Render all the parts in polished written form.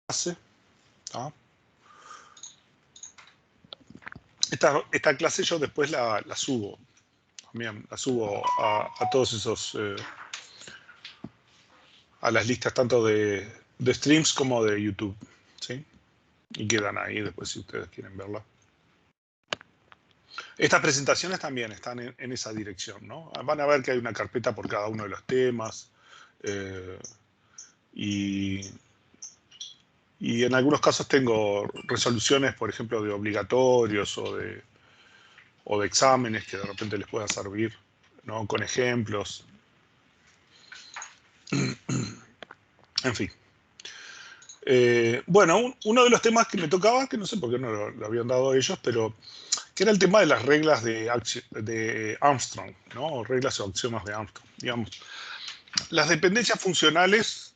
clase. ¿Ah? Esta clase yo después la subo. También la subo a todos esos... a las listas tanto de streams como de YouTube. ¿Sí? Y quedan ahí después si ustedes quieren verla. Estas presentaciones también están en esa dirección, ¿no? Van a ver que hay una carpeta por cada uno de los temas. Y en algunos casos tengo resoluciones, por ejemplo, de obligatorios o de exámenes que de repente les pueda servir, ¿no? Con ejemplos. En fin. Bueno, uno de los temas que me tocaba, que no sé por qué no lo habían dado ellos, pero que era el tema de las reglas de Armstrong, ¿no? O reglas o axiomas de Armstrong, digamos. Las dependencias funcionales,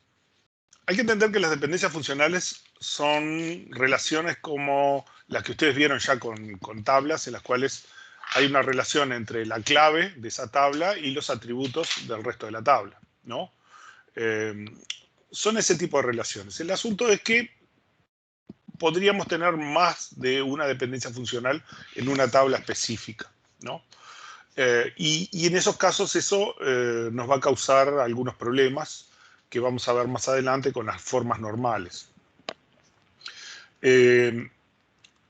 hay que entender que las dependencias funcionales son relaciones como las que ustedes vieron ya con tablas, en las cuales hay una relación entre la clave de esa tabla y los atributos del resto de la tabla, ¿no? Son ese tipo de relaciones. El asunto es que podríamos tener más de una dependencia funcional en una tabla específica, ¿no? Y en esos casos eso nos va a causar algunos problemas que vamos a ver más adelante con las formas normales.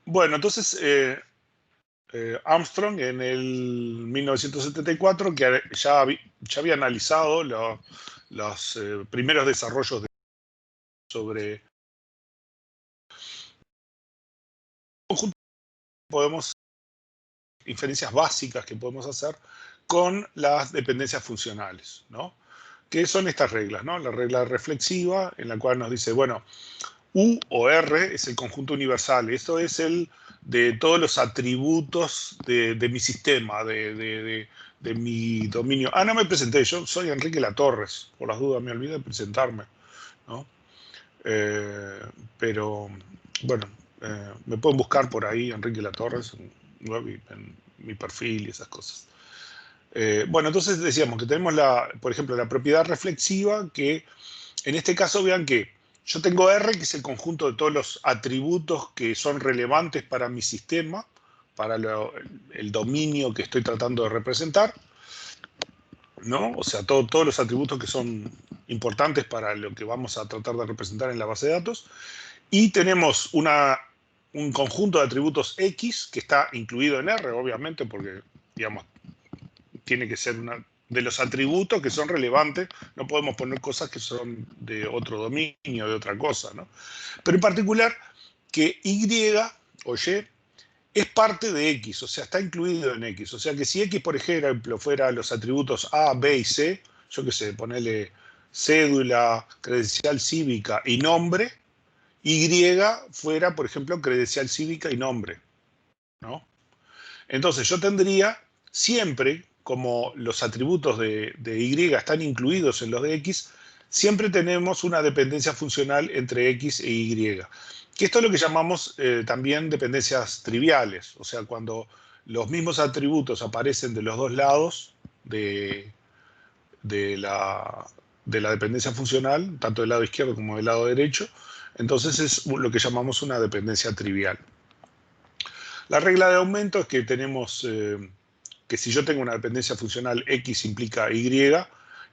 Bueno, entonces Armstrong en el 1974, que ya había analizado los primeros desarrollos sobre conjunto, podemos inferencias básicas que podemos hacer con las dependencias funcionales, ¿no? Que son estas reglas, ¿no? La regla reflexiva, en la cual nos dice, bueno, U o R es el conjunto universal. Esto es el de todos los atributos de mi sistema, de mi dominio. Ah, no me presenté, yo soy Enrique Latorres, por las dudas me olvidé de presentarme, ¿no? Pero, bueno, me pueden buscar por ahí, Enrique Latorres, en mi perfil y esas cosas. Bueno, entonces decíamos que tenemos, por ejemplo, la propiedad reflexiva, que en este caso vean que yo tengo R, que es el conjunto de todos los atributos que son relevantes para mi sistema, para el dominio que estoy tratando de representar, ¿no? O sea, todos los atributos que son importantes para lo que vamos a tratar de representar en la base de datos. Y tenemos un conjunto de atributos X que está incluido en R, obviamente, porque, digamos, tiene que ser de los atributos que son relevantes. No podemos poner cosas que son de otro dominio, de otra cosa, ¿no? Pero en particular que Y o Y es parte de X, o sea, está incluido en X. O sea que si X, por ejemplo, fuera los atributos A, B y C, yo qué sé, ponerle cédula, credencial cívica y nombre, Y fuera, por ejemplo, credencial cívica y nombre, ¿no? Entonces yo tendría siempre, como los atributos de Y están incluidos en los de X, siempre tenemos una dependencia funcional entre X e Y. Que esto es lo que llamamos también dependencias triviales. O sea, cuando los mismos atributos aparecen de los dos lados de la dependencia funcional, tanto del lado izquierdo como del lado derecho, entonces es lo que llamamos una dependencia trivial. La regla de aumento es que tenemos que si yo tengo una dependencia funcional X implica Y,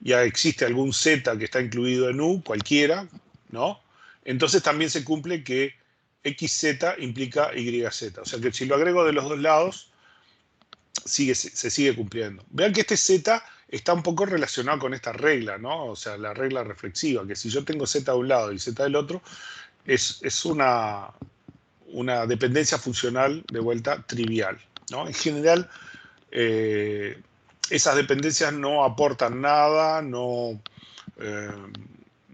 ya existe algún Z que está incluido en U, cualquiera, ¿no? Entonces también se cumple que XZ implica YZ. O sea que si lo agrego de los dos lados, se sigue cumpliendo. Vean que este Z está un poco relacionado con esta regla, ¿no? O sea, la regla reflexiva, que si yo tengo Z de un lado y Z del otro, es una dependencia funcional de vuelta trivial, ¿no? En general, esas dependencias no aportan nada,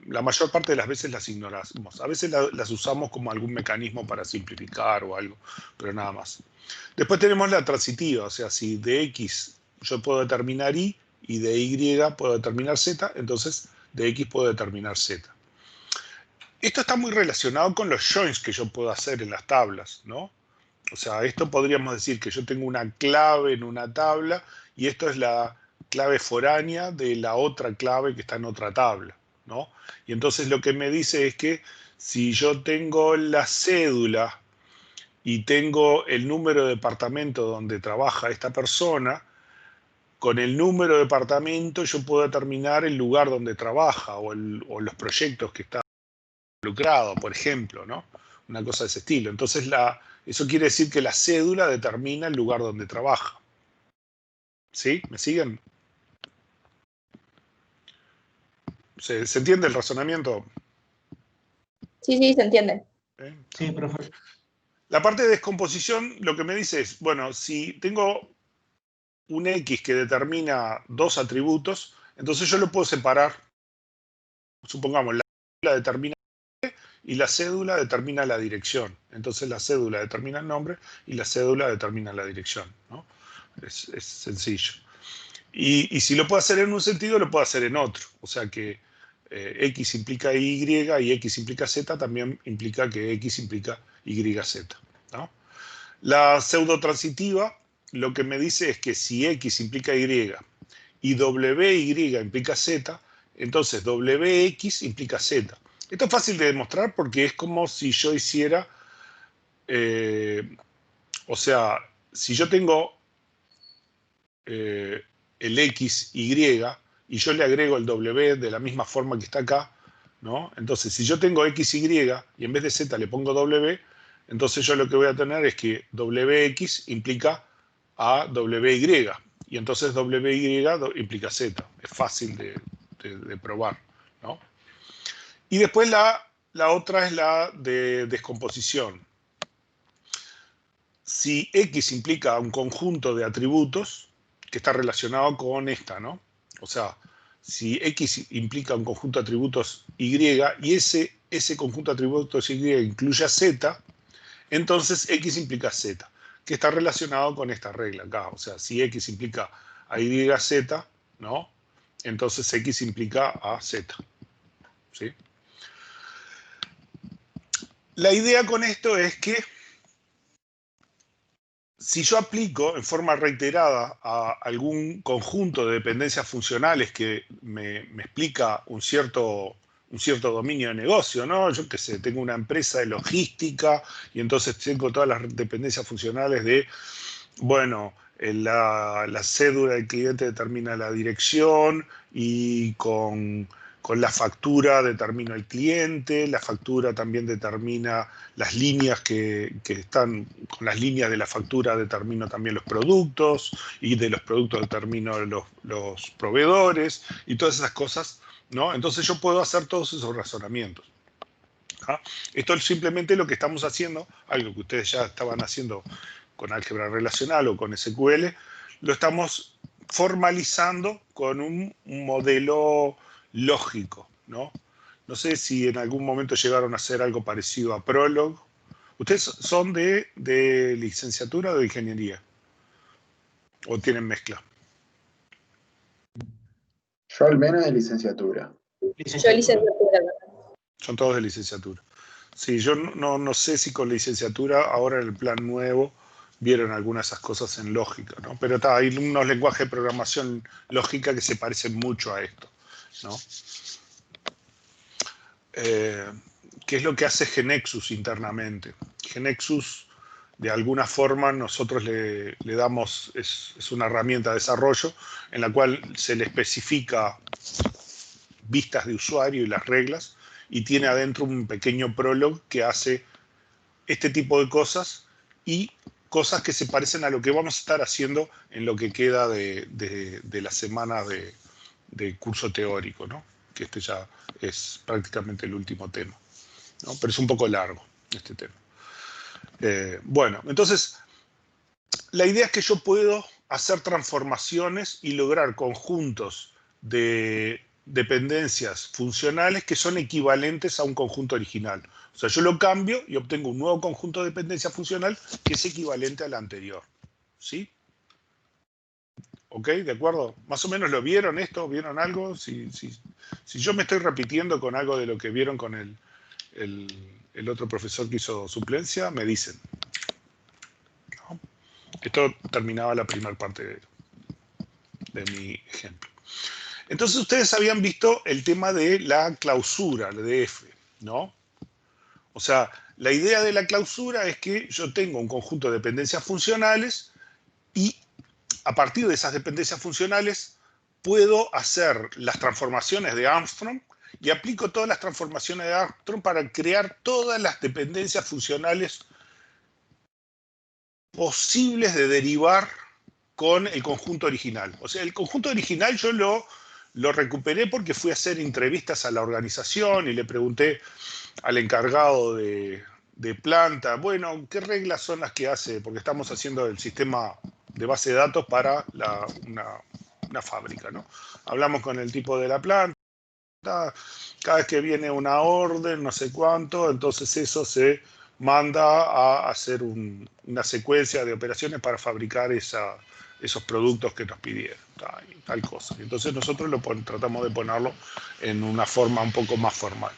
la mayor parte de las veces las ignoramos. A veces las usamos como algún mecanismo para simplificar o algo, pero nada más. Después tenemos la transitiva, o sea, si de X yo puedo determinar Y y de Y puedo determinar Z, entonces de X puedo determinar Z. Esto está muy relacionado con los joins que yo puedo hacer en las tablas, ¿no? O sea, esto podríamos decir que yo tengo una clave en una tabla y esto es la clave foránea de la otra clave que está en otra tabla, ¿no? Y entonces lo que me dice es que si yo tengo la cédula y tengo el número de departamento donde trabaja esta persona, con el número de departamento yo puedo determinar el lugar donde trabaja o los proyectos que está involucrado, por ejemplo, ¿no? Una cosa de ese estilo. Entonces, eso quiere decir que la cédula determina el lugar donde trabaja. ¿Sí? ¿Me siguen? ¿Se entiende el razonamiento? Sí, sí, se entiende. ¿Eh? Sí, profe. La parte de descomposición lo que me dice es, bueno, si tengo un X que determina dos atributos, entonces yo lo puedo separar. Supongamos, la cédula determina y la cédula determina la dirección. Entonces la cédula determina el nombre y la cédula determina la dirección, ¿no? Es sencillo. Y si lo puedo hacer en un sentido, lo puedo hacer en otro. O sea que X implica Y y X implica Z también implica que X implica YZ, ¿no? La pseudotransitiva lo que me dice es que si X implica Y y WY implica Z, entonces WX implica Z. Esto es fácil de demostrar porque es como si yo hiciera, o sea, si yo tengo el XY y yo le agrego el W de la misma forma que está acá, ¿no? Entonces, si yo tengo XY y en vez de Z le pongo W, entonces yo lo que voy a tener es que WX implica a WY y entonces WY implica Z. Es fácil de probar, ¿no? Y después la otra es la de descomposición. Si X implica un conjunto de atributos que está relacionado con esta, ¿no? O sea, si X implica un conjunto de atributos Y y ese conjunto de atributos Y incluye a Z, entonces X implica Z, que está relacionado con esta regla acá. O sea, si X implica a YZ, ¿no? Entonces X implica a Z, ¿sí? La idea con esto es que si yo aplico en forma reiterada a algún conjunto de dependencias funcionales que me explica un cierto dominio de negocio, ¿no? Yo qué sé, tengo una empresa de logística y entonces tengo todas las dependencias funcionales de, bueno, la cédula del cliente determina la dirección y con la factura determino el cliente, la factura también determina las líneas que están, con las líneas de la factura determino también los productos y de los productos determino los proveedores y todas esas cosas, ¿no? Entonces yo puedo hacer todos esos razonamientos. ¿Ah? Esto es simplemente lo que estamos haciendo, algo que ustedes ya estaban haciendo con álgebra relacional o con SQL, lo estamos formalizando con un modelo lógico, ¿no? No sé si en algún momento llegaron a hacer algo parecido a Prolog. ¿Ustedes son de licenciatura o de ingeniería? ¿O tienen mezcla? Yo al menos de licenciatura. Yo licenciatura. Son todos de licenciatura. Sí, yo no sé si con licenciatura, ahora en el plan nuevo, vieron algunas de esas cosas en lógica, ¿no? Pero hay unos lenguajes de programación lógica que se parecen mucho a esto, ¿no? ¿Qué es lo que hace GeneXus internamente? GeneXus, de alguna forma, nosotros le damos, es una herramienta de desarrollo en la cual se le especifica vistas de usuario y las reglas, y tiene adentro un pequeño prólogo que hace este tipo de cosas y cosas que se parecen a lo que vamos a estar haciendo en lo que queda de la semana de curso teórico, ¿no? Que este ya es prácticamente el último tema, ¿no? Pero es un poco largo este tema. Bueno, entonces, la idea es que yo puedo hacer transformaciones y lograr conjuntos de dependencias funcionales que son equivalentes a un conjunto original. O sea, yo lo cambio y obtengo un nuevo conjunto de dependencia funcional que es equivalente al anterior. ¿Sí? ¿Ok? ¿De acuerdo? ¿Más o menos lo vieron esto? ¿Vieron algo? Si yo me estoy repitiendo con algo de lo que vieron con el otro profesor que hizo suplencia, me dicen. ¿No? Esto terminaba la primera parte de mi ejemplo. Entonces ustedes habían visto el tema de la clausura, la DF, ¿no? O sea, la idea de la clausura es que yo tengo un conjunto de dependencias funcionales y a partir de esas dependencias funcionales puedo hacer las transformaciones de Armstrong y aplico todas las transformaciones de Armstrong para crear todas las dependencias funcionales posibles de derivar con el conjunto original. O sea, el conjunto original yo lo recuperé porque fui a hacer entrevistas a la organización y le pregunté al encargado de planta, bueno, ¿qué reglas son las que hace? Porque estamos haciendo el sistema de base de datos para una fábrica, ¿no? Hablamos con el tipo de la planta, cada vez que viene una orden, no sé cuánto, entonces eso se manda a hacer una secuencia de operaciones para fabricar esos productos que nos pidieron, tal cosa. Entonces nosotros tratamos de ponerlo en una forma un poco más formal.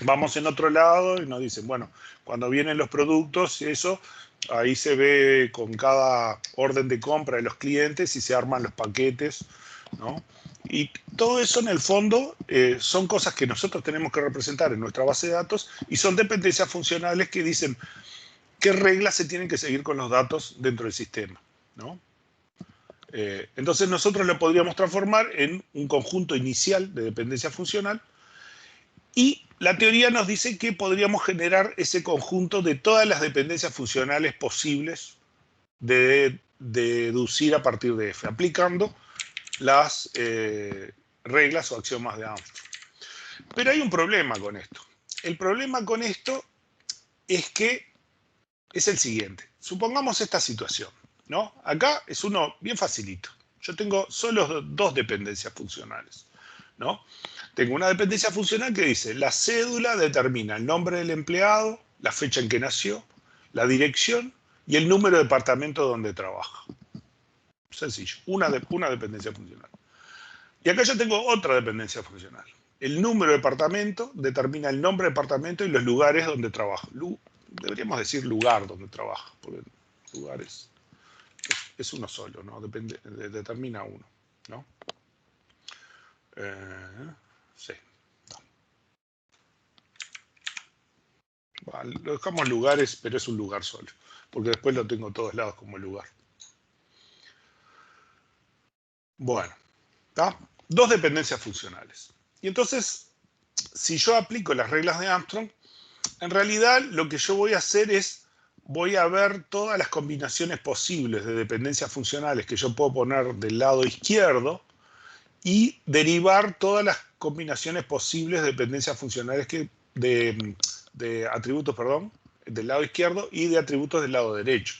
Vamos en otro lado y nos dicen, bueno, cuando vienen los productos y eso, ahí se ve con cada orden de compra de los clientes y se arman los paquetes, ¿no? Y todo eso en el fondo son cosas que nosotros tenemos que representar en nuestra base de datos y son dependencias funcionales que dicen qué reglas se tienen que seguir con los datos dentro del sistema, ¿no? Entonces nosotros lo podríamos transformar en un conjunto inicial de dependencia funcional y la teoría nos dice que podríamos generar ese conjunto de todas las dependencias funcionales posibles de deducir a partir de F, aplicando las reglas o axiomas de Armstrong. Pero hay un problema con esto. El problema con esto es que es el siguiente. Supongamos esta situación, ¿no? Acá es uno bien facilito. Yo tengo solo dos dependencias funcionales, ¿no? Tengo una dependencia funcional que dice la cédula determina el nombre del empleado, la fecha en que nació, la dirección y el número de departamento donde trabaja. Sencillo, una dependencia funcional. Y acá yo tengo otra dependencia funcional. El número de departamento determina el nombre de departamento y los lugares donde trabaja. Deberíamos decir lugar donde trabaja, porque lugares es uno solo, ¿no? Determina uno, ¿no? Sí. Bueno, lo dejamos lugares, pero es un lugar solo, porque después lo tengo a todos lados como lugar. Bueno, ¿está? Dos dependencias funcionales. Y entonces, si yo aplico las reglas de Armstrong, en realidad lo que yo voy a hacer es, voy a ver todas las combinaciones posibles de dependencias funcionales que yo puedo poner del lado izquierdo y derivar todas las combinaciones posibles de dependencias funcionales de atributos, perdón, del lado izquierdo y de atributos del lado derecho.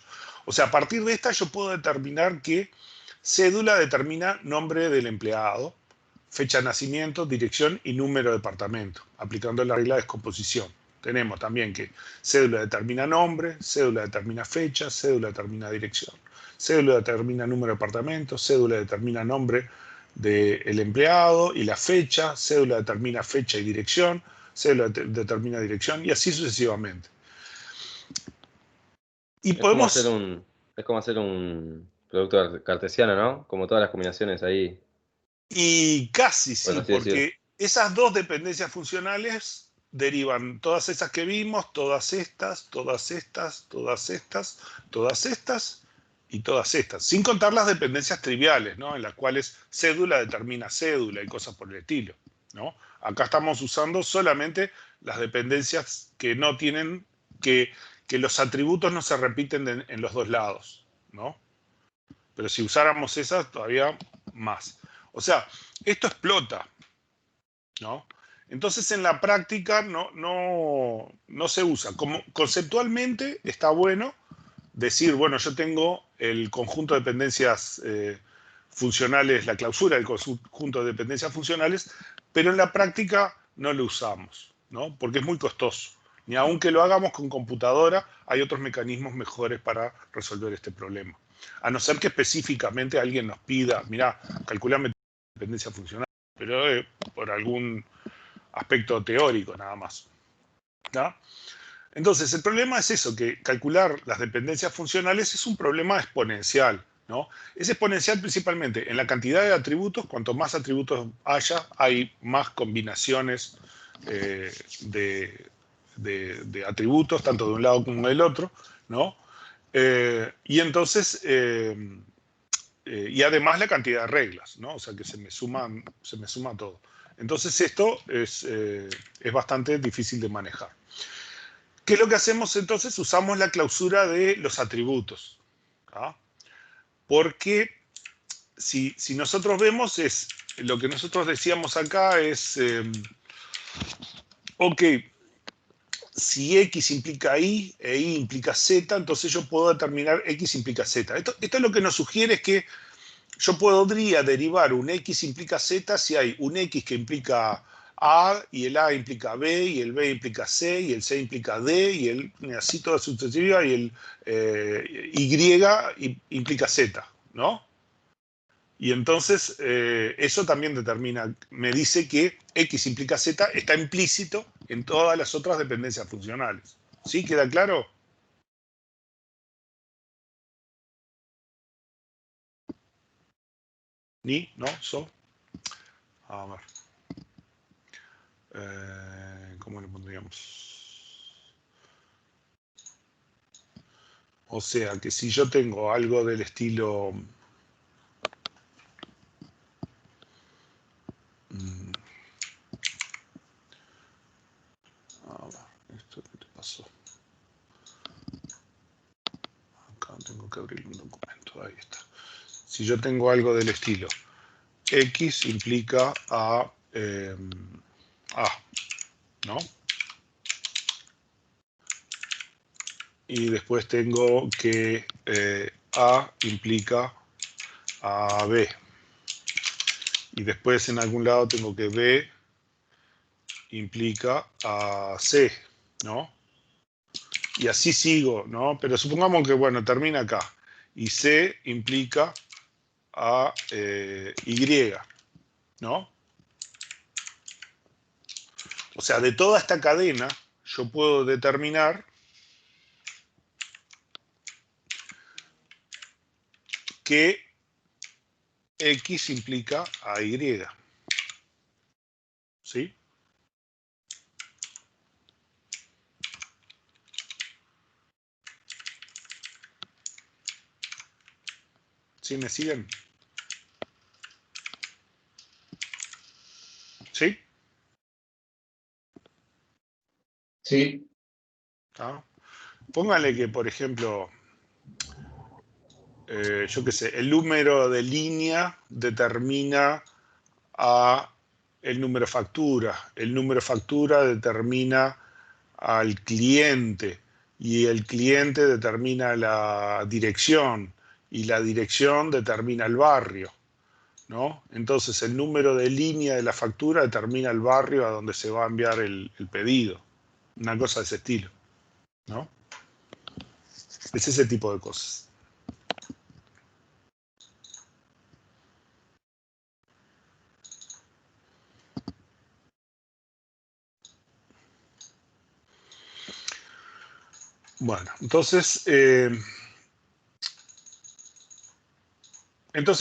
O sea, a partir de esta yo puedo determinar que cédula determina nombre del empleado, fecha de nacimiento, dirección y número de departamento, aplicando la regla de descomposición. Tenemos también que cédula determina nombre, cédula determina fecha, cédula determina dirección, cédula determina número de departamento, cédula determina nombre del empleado y la fecha, cédula determina fecha y dirección, cédula determina dirección y así sucesivamente. Y podemos... Es como hacer un producto cartesiano, ¿no? Como todas las combinaciones ahí. Y casi sí, bueno, porque decir. Esas dos dependencias funcionales derivan todas esas que vimos, todas estas, todas estas, todas estas, todas estas y todas estas, sin contar las dependencias triviales, ¿no? En las cuales cédula determina cédula y cosas por el estilo, ¿no? Acá estamos usando solamente las dependencias que no tienen, que los atributos no se repiten en los dos lados, ¿no? Pero si usáramos esas, todavía más. O sea, esto explota, ¿no? Entonces en la práctica no se usa. Conceptualmente está bueno decir, bueno, yo tengo el conjunto de dependencias funcionales, la clausura del conjunto de dependencias funcionales, pero en la práctica no lo usamos, ¿no? Porque es muy costoso. Ni aunque lo hagamos con computadora, hay otros mecanismos mejores para resolver este problema. A no ser que específicamente alguien nos pida, mira, calculame dependencia funcional, pero por algún aspecto teórico nada más, ¿no? Entonces, el problema es eso, que calcular las dependencias funcionales es un problema exponencial. ¿no? Es exponencial principalmente en la cantidad de atributos. Cuanto más atributos haya, hay más combinaciones de atributos, tanto de un lado como del otro, ¿no? Y entonces, y además la cantidad de reglas, ¿no? O sea que se me suma todo. Entonces esto es bastante difícil de manejar. ¿Qué es lo que hacemos entonces? Usamos la clausura de los atributos, ¿ah? Porque si nosotros vemos, lo que nosotros decíamos acá es, ok, si X implica Y e Y implica Z, entonces yo puedo determinar X implica Z. Esto es lo que nos sugiere, es que yo podría derivar un X implica Z si hay un X que implica A, y el A implica B, y el B implica C, y el C implica D, y el así toda sucesiva, y el Y implica Z, ¿no? Y entonces eso también me dice que X implica Z está implícito en todas las otras dependencias funcionales. ¿Sí? ¿Queda claro? ¿Ni? ¿No? ¿So? A ver. ¿Cómo le pondríamos? O sea, que si yo tengo algo del estilo... ¿Esto qué te pasó? Acá tengo que abrir un documento. Ahí está. Si yo tengo algo del estilo X implica A, ¿no? Y después tengo que A implica a B. Y después en algún lado tengo que B implica a C, ¿no? Y así sigo, ¿no? Pero supongamos que, bueno, termina acá. Y C implica a Y, ¿no? O sea, de toda esta cadena yo puedo determinar que X implica a Y. ¿Sí? ¿Sí me siguen? ¿Sí? Sí. ¿Ah? Póngale que, por ejemplo, yo qué sé, el número de línea determina el número factura. El número factura determina al cliente, y el cliente determina la dirección, y la dirección determina el barrio, ¿no? Entonces el número de línea de la factura determina el barrio a donde se va a enviar el pedido. Una cosa de ese estilo, ¿no? Es ese tipo de cosas. Bueno, entonces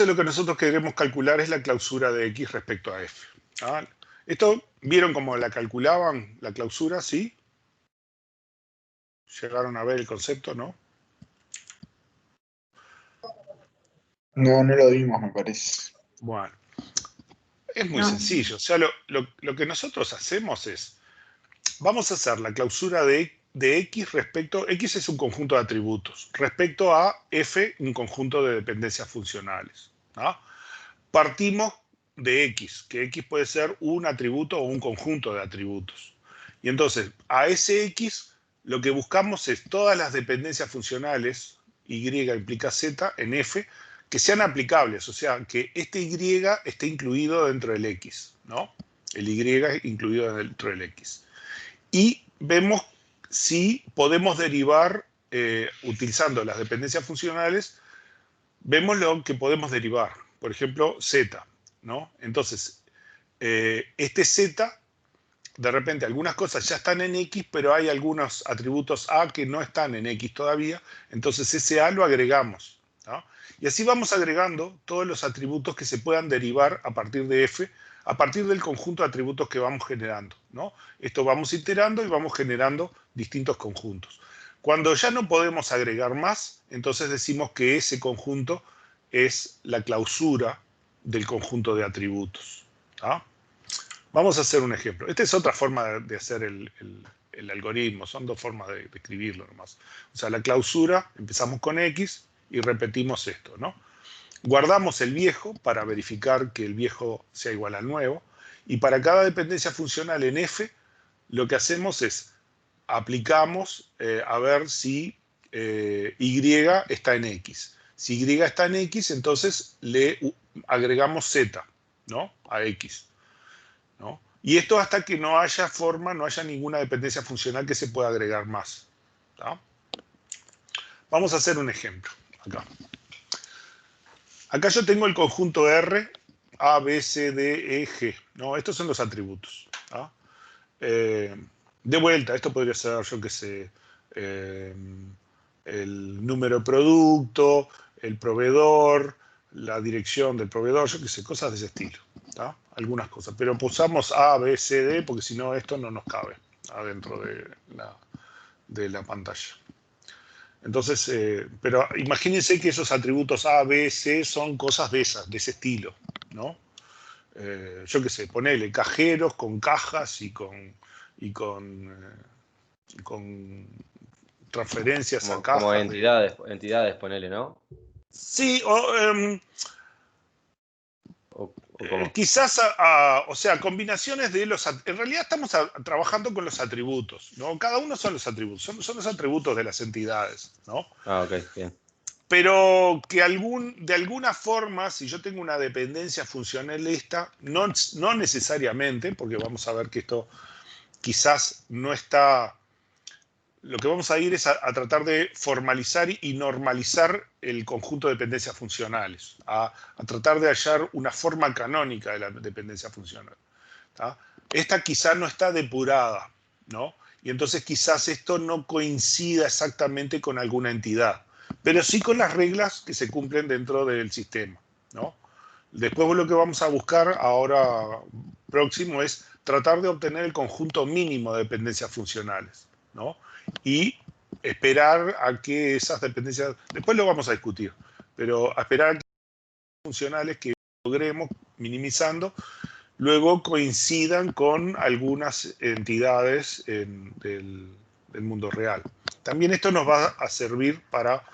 lo que nosotros queremos calcular es la clausura de X respecto a F. ¿Ah? ¿Esto vieron cómo la calculaban, la clausura? ¿Sí? ¿Llegaron a ver el concepto, no? No, no lo vimos, me parece. Bueno, es muy No. sencillo. O sea, lo que nosotros hacemos es, vamos a hacer la clausura de X respecto, X es un conjunto de atributos, respecto a F, un conjunto de dependencias funcionales, ¿no? Partimos de X, que X puede ser un atributo o un conjunto de atributos. Y entonces, a ese X, lo que buscamos es todas las dependencias funcionales, Y implica Z, en F, que sean aplicables, o sea, que este Y esté incluido dentro del X, ¿no? El Y incluido dentro del X. Y vemos si podemos derivar, utilizando las dependencias funcionales, vemos lo que podemos derivar. Por ejemplo, Z, ¿no? Entonces, este Z, de repente algunas cosas ya están en X, pero hay algunos atributos A que no están en X todavía, entonces ese A lo agregamos, ¿no? Y así vamos agregando todos los atributos que se puedan derivar a partir de f, a partir del conjunto de atributos que vamos generando, ¿no? Esto vamos iterando y vamos generando distintos conjuntos. Cuando ya no podemos agregar más, entonces decimos que ese conjunto es la clausura del conjunto de atributos, ¿ah? Vamos a hacer un ejemplo. Esta es otra forma de hacer el algoritmo. Son dos formas de escribirlo nomás. O sea, la clausura, empezamos con X y repetimos esto, ¿no? Guardamos el viejo para verificar que el viejo sea igual al nuevo. Y para cada dependencia funcional en F, lo que hacemos es aplicamos a ver si Y está en X. Si Y está en X, entonces le agregamos Z, ¿no? A X, ¿no? Y esto hasta que no haya forma, no haya ninguna dependencia funcional que se pueda agregar más, ¿no? Vamos a hacer un ejemplo acá. Acá yo tengo el conjunto R, A, B, C, D, E, G, ¿no? Estos son los atributos, ¿no? De vuelta, esto podría ser, yo qué sé, el número de producto, el proveedor, la dirección del proveedor, yo qué sé, cosas de ese estilo, ¿tá? Algunas cosas. Pero usamos A, B, C, D, porque si no esto no nos cabe adentro de la pantalla. Entonces, pero imagínense que esos atributos A, B, C son cosas de ese estilo, ¿no? Yo qué sé, ponele cajeros con cajas y con transferencias a cajas. Como entidades, ponele, ¿no? Sí, ¿O cómo? quizás, o sea, combinaciones de los... En realidad estamos trabajando con los atributos, ¿no? Cada uno son los atributos, son los atributos de las entidades, ¿no? Ah, ok, bien. Pero que de alguna forma, si yo tengo una dependencia funcionalista, no necesariamente, porque vamos a ver que esto quizás no está... Lo que vamos a ir es a tratar de formalizar y normalizar el conjunto de dependencias funcionales, a tratar de hallar una forma canónica de la dependencia funcional, ¿tá? Esta quizás no está depurada, ¿no? Y entonces quizás esto no coincida exactamente con alguna entidad, pero sí con las reglas que se cumplen dentro del sistema, ¿no? Después lo que vamos a buscar ahora próximo es tratar de obtener el conjunto mínimo de dependencias funcionales, ¿no? Y esperar a que esas dependencias, después lo vamos a discutir, pero a esperar a que las funcionales que logremos minimizando luego coincidan con algunas entidades del mundo real. También esto nos va a servir para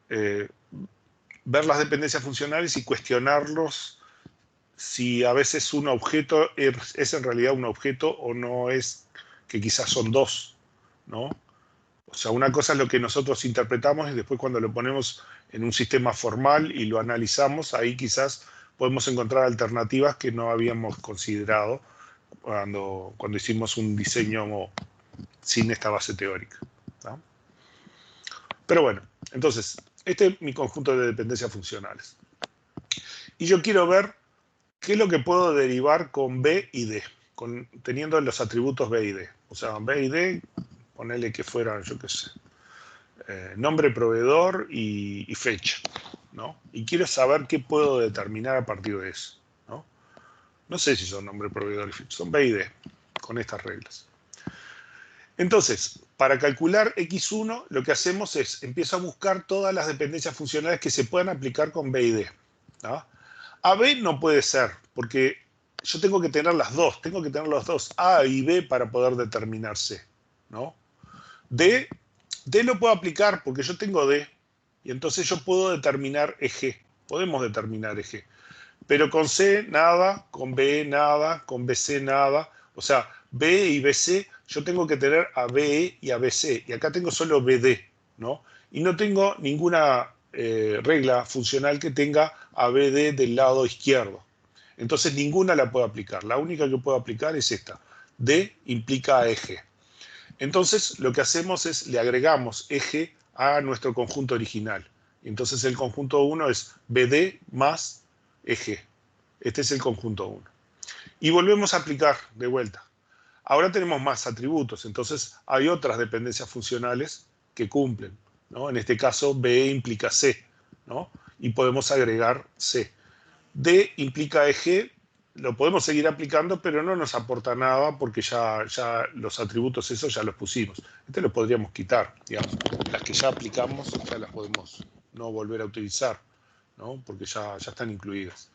ver las dependencias funcionales y cuestionarlos si a veces un objeto es en realidad un objeto o no es, que quizás son dos, ¿no? O sea, una cosa es lo que nosotros interpretamos y después cuando lo ponemos en un sistema formal y lo analizamos, ahí quizás podemos encontrar alternativas que no habíamos considerado cuando hicimos un diseño sin esta base teórica, ¿no? Pero bueno, entonces, este es mi conjunto de dependencias funcionales. Y yo quiero ver qué es lo que puedo derivar con B y D, teniendo los atributos B y D. O sea, B y D, ponerle que fueran, yo qué sé, nombre proveedor y fecha, ¿no? Y quiero saber qué puedo determinar a partir de eso, ¿no? No sé si son nombre proveedor y fecha, son B y D, con estas reglas. Entonces, para calcular X1, lo que hacemos es, empiezo a buscar todas las dependencias funcionales que se puedan aplicar con B y D, ¿no? AB no puede ser, porque yo tengo que tener las dos, tengo que tener los dos, A y B, para poder determinar C, ¿no? D lo puedo aplicar porque yo tengo D, y entonces yo puedo determinar EG, podemos determinar EG. Pero con C nada, con B nada, con BC nada, o sea, B y BC, yo tengo que tener a BE y a BC, y acá tengo solo BD, ¿no? Y no tengo ninguna regla funcional que tenga a BD del lado izquierdo. Entonces ninguna la puedo aplicar. La única que puedo aplicar es esta. D implica a EG. Entonces lo que hacemos es le agregamos EG a nuestro conjunto original. Entonces el conjunto 1 es BD más EG. Este es el conjunto 1. Y volvemos a aplicar de vuelta. Ahora tenemos más atributos, entonces hay otras dependencias funcionales que cumplen, ¿no? En este caso, B implica C. ¿no? Y podemos agregar C. D implica EG, lo podemos seguir aplicando, pero no nos aporta nada porque ya los atributos esos ya los pusimos. Este lo podríamos quitar, digamos. Las que ya aplicamos ya las podemos no volver a utilizar, ¿no? Porque ya están incluidas.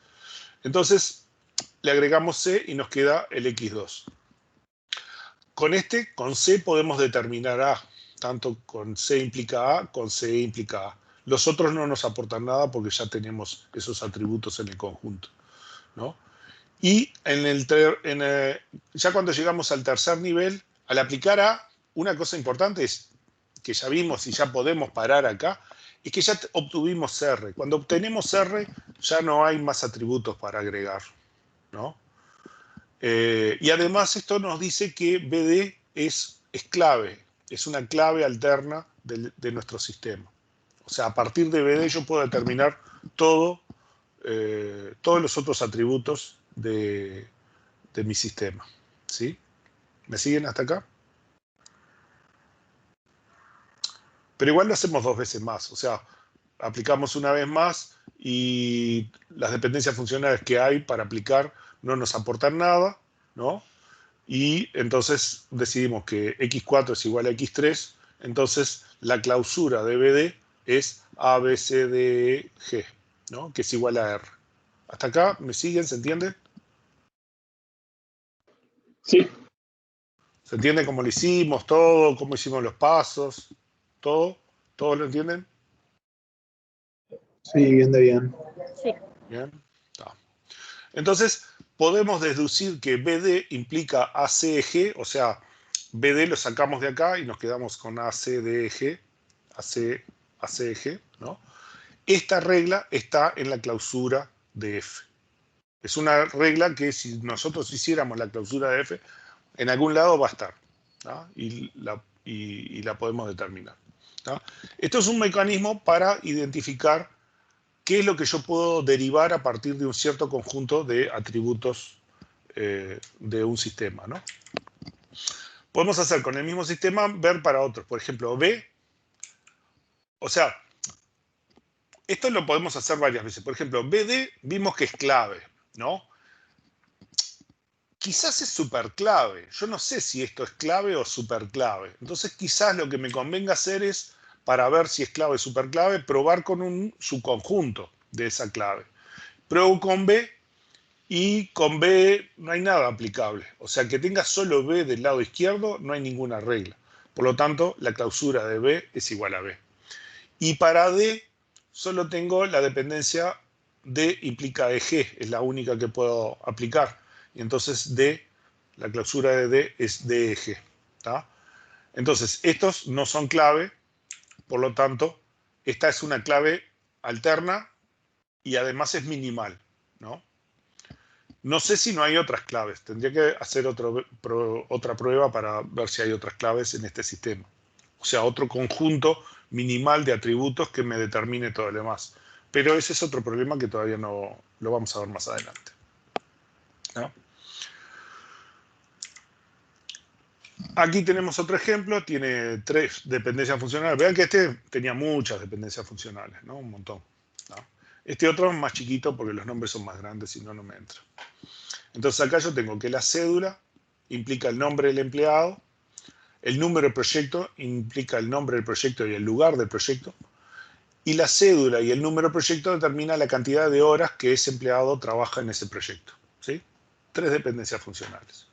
Entonces, le agregamos C y nos queda el X2. Con C podemos determinar A, tanto con C implica A, con C implica A. Los otros no nos aportan nada porque ya tenemos esos atributos en el conjunto, ¿no? Y ya cuando llegamos al tercer nivel, al aplicar A, una cosa importante es que ya vimos y ya podemos parar acá, es que ya obtuvimos R. Cuando obtenemos R, ya no hay más atributos para agregar, ¿no? Y además esto nos dice que BD es clave, es una clave alterna de nuestro sistema. O sea, a partir de BD yo puedo determinar todos los otros atributos de mi sistema. ¿Sí? ¿Me siguen hasta acá? Pero igual lo hacemos 2 veces más. O sea, aplicamos una vez más y las dependencias funcionales que hay para aplicar no nos aportan nada, ¿no? Y entonces decidimos que x4 es igual a x3, entonces la clausura de BD es A, B, C, D, E, G, ¿no? Que es igual a R. ¿Hasta acá me siguen? ¿Se entiende? Sí. ¿Se entiende cómo lo hicimos, todo, cómo hicimos los pasos, todo? ¿Todos lo entienden? Sí, bien de bien. Sí. Bien. Está. Entonces, podemos deducir que BD implica ACG, o sea, BD lo sacamos de acá y nos quedamos con ACDG, ACG, ¿no? Esta regla está en la clausura de F. Es una regla que si nosotros hiciéramos la clausura de F, en algún lado va a estar, ¿no? Y la podemos determinar, ¿no? Esto es un mecanismo para identificar qué es lo que yo puedo derivar a partir de un cierto conjunto de atributos de un sistema, ¿no? Podemos hacer con el mismo sistema ver para otros. Por ejemplo, B, o sea, esto lo podemos hacer varias veces. Por ejemplo, BD vimos que es clave, ¿no? Quizás es superclave. Yo no sé si esto es clave o superclave. Entonces quizás lo que me convenga hacer es, para ver si es clave o superclave, probar con un subconjunto de esa clave. Pruebo con B y con B no hay nada aplicable. O sea, que tenga solo B del lado izquierdo no hay ninguna regla. Por lo tanto, la clausura de B es igual a B. Y para D solo tengo la dependencia D implica EG, es la única que puedo aplicar. Y entonces D, la clausura de D es DEG. ¿Tá? Entonces, estos no son clave, por lo tanto, esta es una clave alterna y además es minimal, ¿no? No sé si no hay otras claves. Tendría que hacer otra prueba para ver si hay otras claves en este sistema. O sea, otro conjunto minimal de atributos que me determine todo lo demás. Pero ese es otro problema que todavía no lo vamos a ver más adelante, ¿no? Aquí tenemos otro ejemplo. Tiene 3 dependencias funcionales. Vean que este tenía muchas dependencias funcionales, ¿no? Un montón, ¿no? Este otro es más chiquito porque los nombres son más grandes, si no, no me entra. Entonces acá yo tengo que la cédula implica el nombre del empleado, el número del proyecto implica el nombre del proyecto y el lugar del proyecto, y la cédula y el número del proyecto determina la cantidad de horas que ese empleado trabaja en ese proyecto, ¿sí? 3 dependencias funcionales.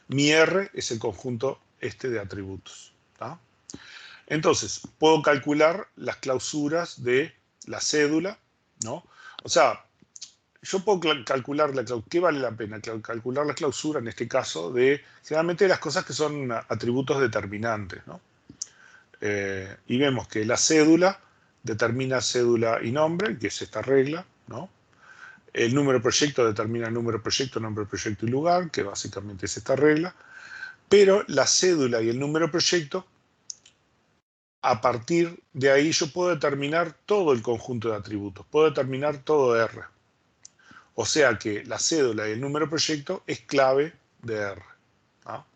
Mi R es el conjunto este de atributos, ¿tá? Entonces, puedo calcular las clausuras de la cédula, ¿no? O sea, yo puedo calcular ¿qué vale la pena? Calcular la clausura, en este caso, de generalmente las cosas que son atributos determinantes, ¿no? Y vemos que la cédula determina cédula y nombre, que es esta regla, ¿no? El número de proyecto determina el número de proyecto, nombre de proyecto y lugar, que básicamente es esta regla. Pero la cédula y el número de proyecto, a partir de ahí yo puedo determinar todo el conjunto de atributos, puedo determinar todo R. O sea que la cédula y el número de proyecto es clave de R, ¿no?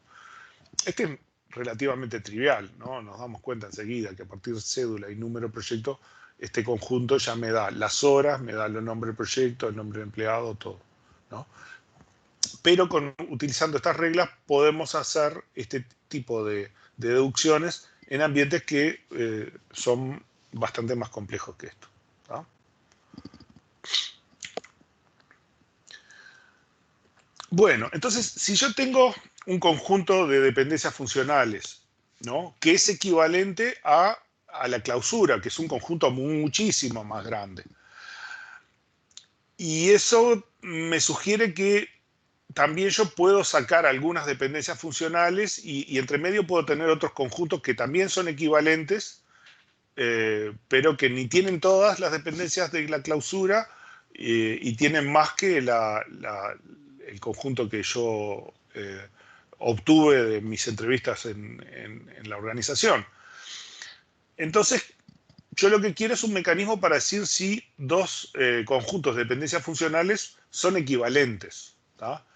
Este es relativamente trivial, ¿no? Nos damos cuenta enseguida que a partir de cédula y número de proyecto este conjunto ya me da las horas, me da el nombre del proyecto, el nombre del empleado, todo, ¿no? Pero utilizando estas reglas podemos hacer este tipo de deducciones en ambientes que son bastante más complejos que esto, ¿no? Bueno, entonces, si yo tengo un conjunto de dependencias funcionales, ¿no?, que es equivalente a la clausura, que es un conjunto muchísimo más grande, y eso me sugiere que también yo puedo sacar algunas dependencias funcionales y entre medio puedo tener otros conjuntos que también son equivalentes, pero que ni tienen todas las dependencias de la clausura y tienen más que el conjunto que yo obtuve de mis entrevistas en la organización. Entonces, yo lo que quiero es un mecanismo para decir si dos conjuntos de dependencias funcionales son equivalentes, ¿tá?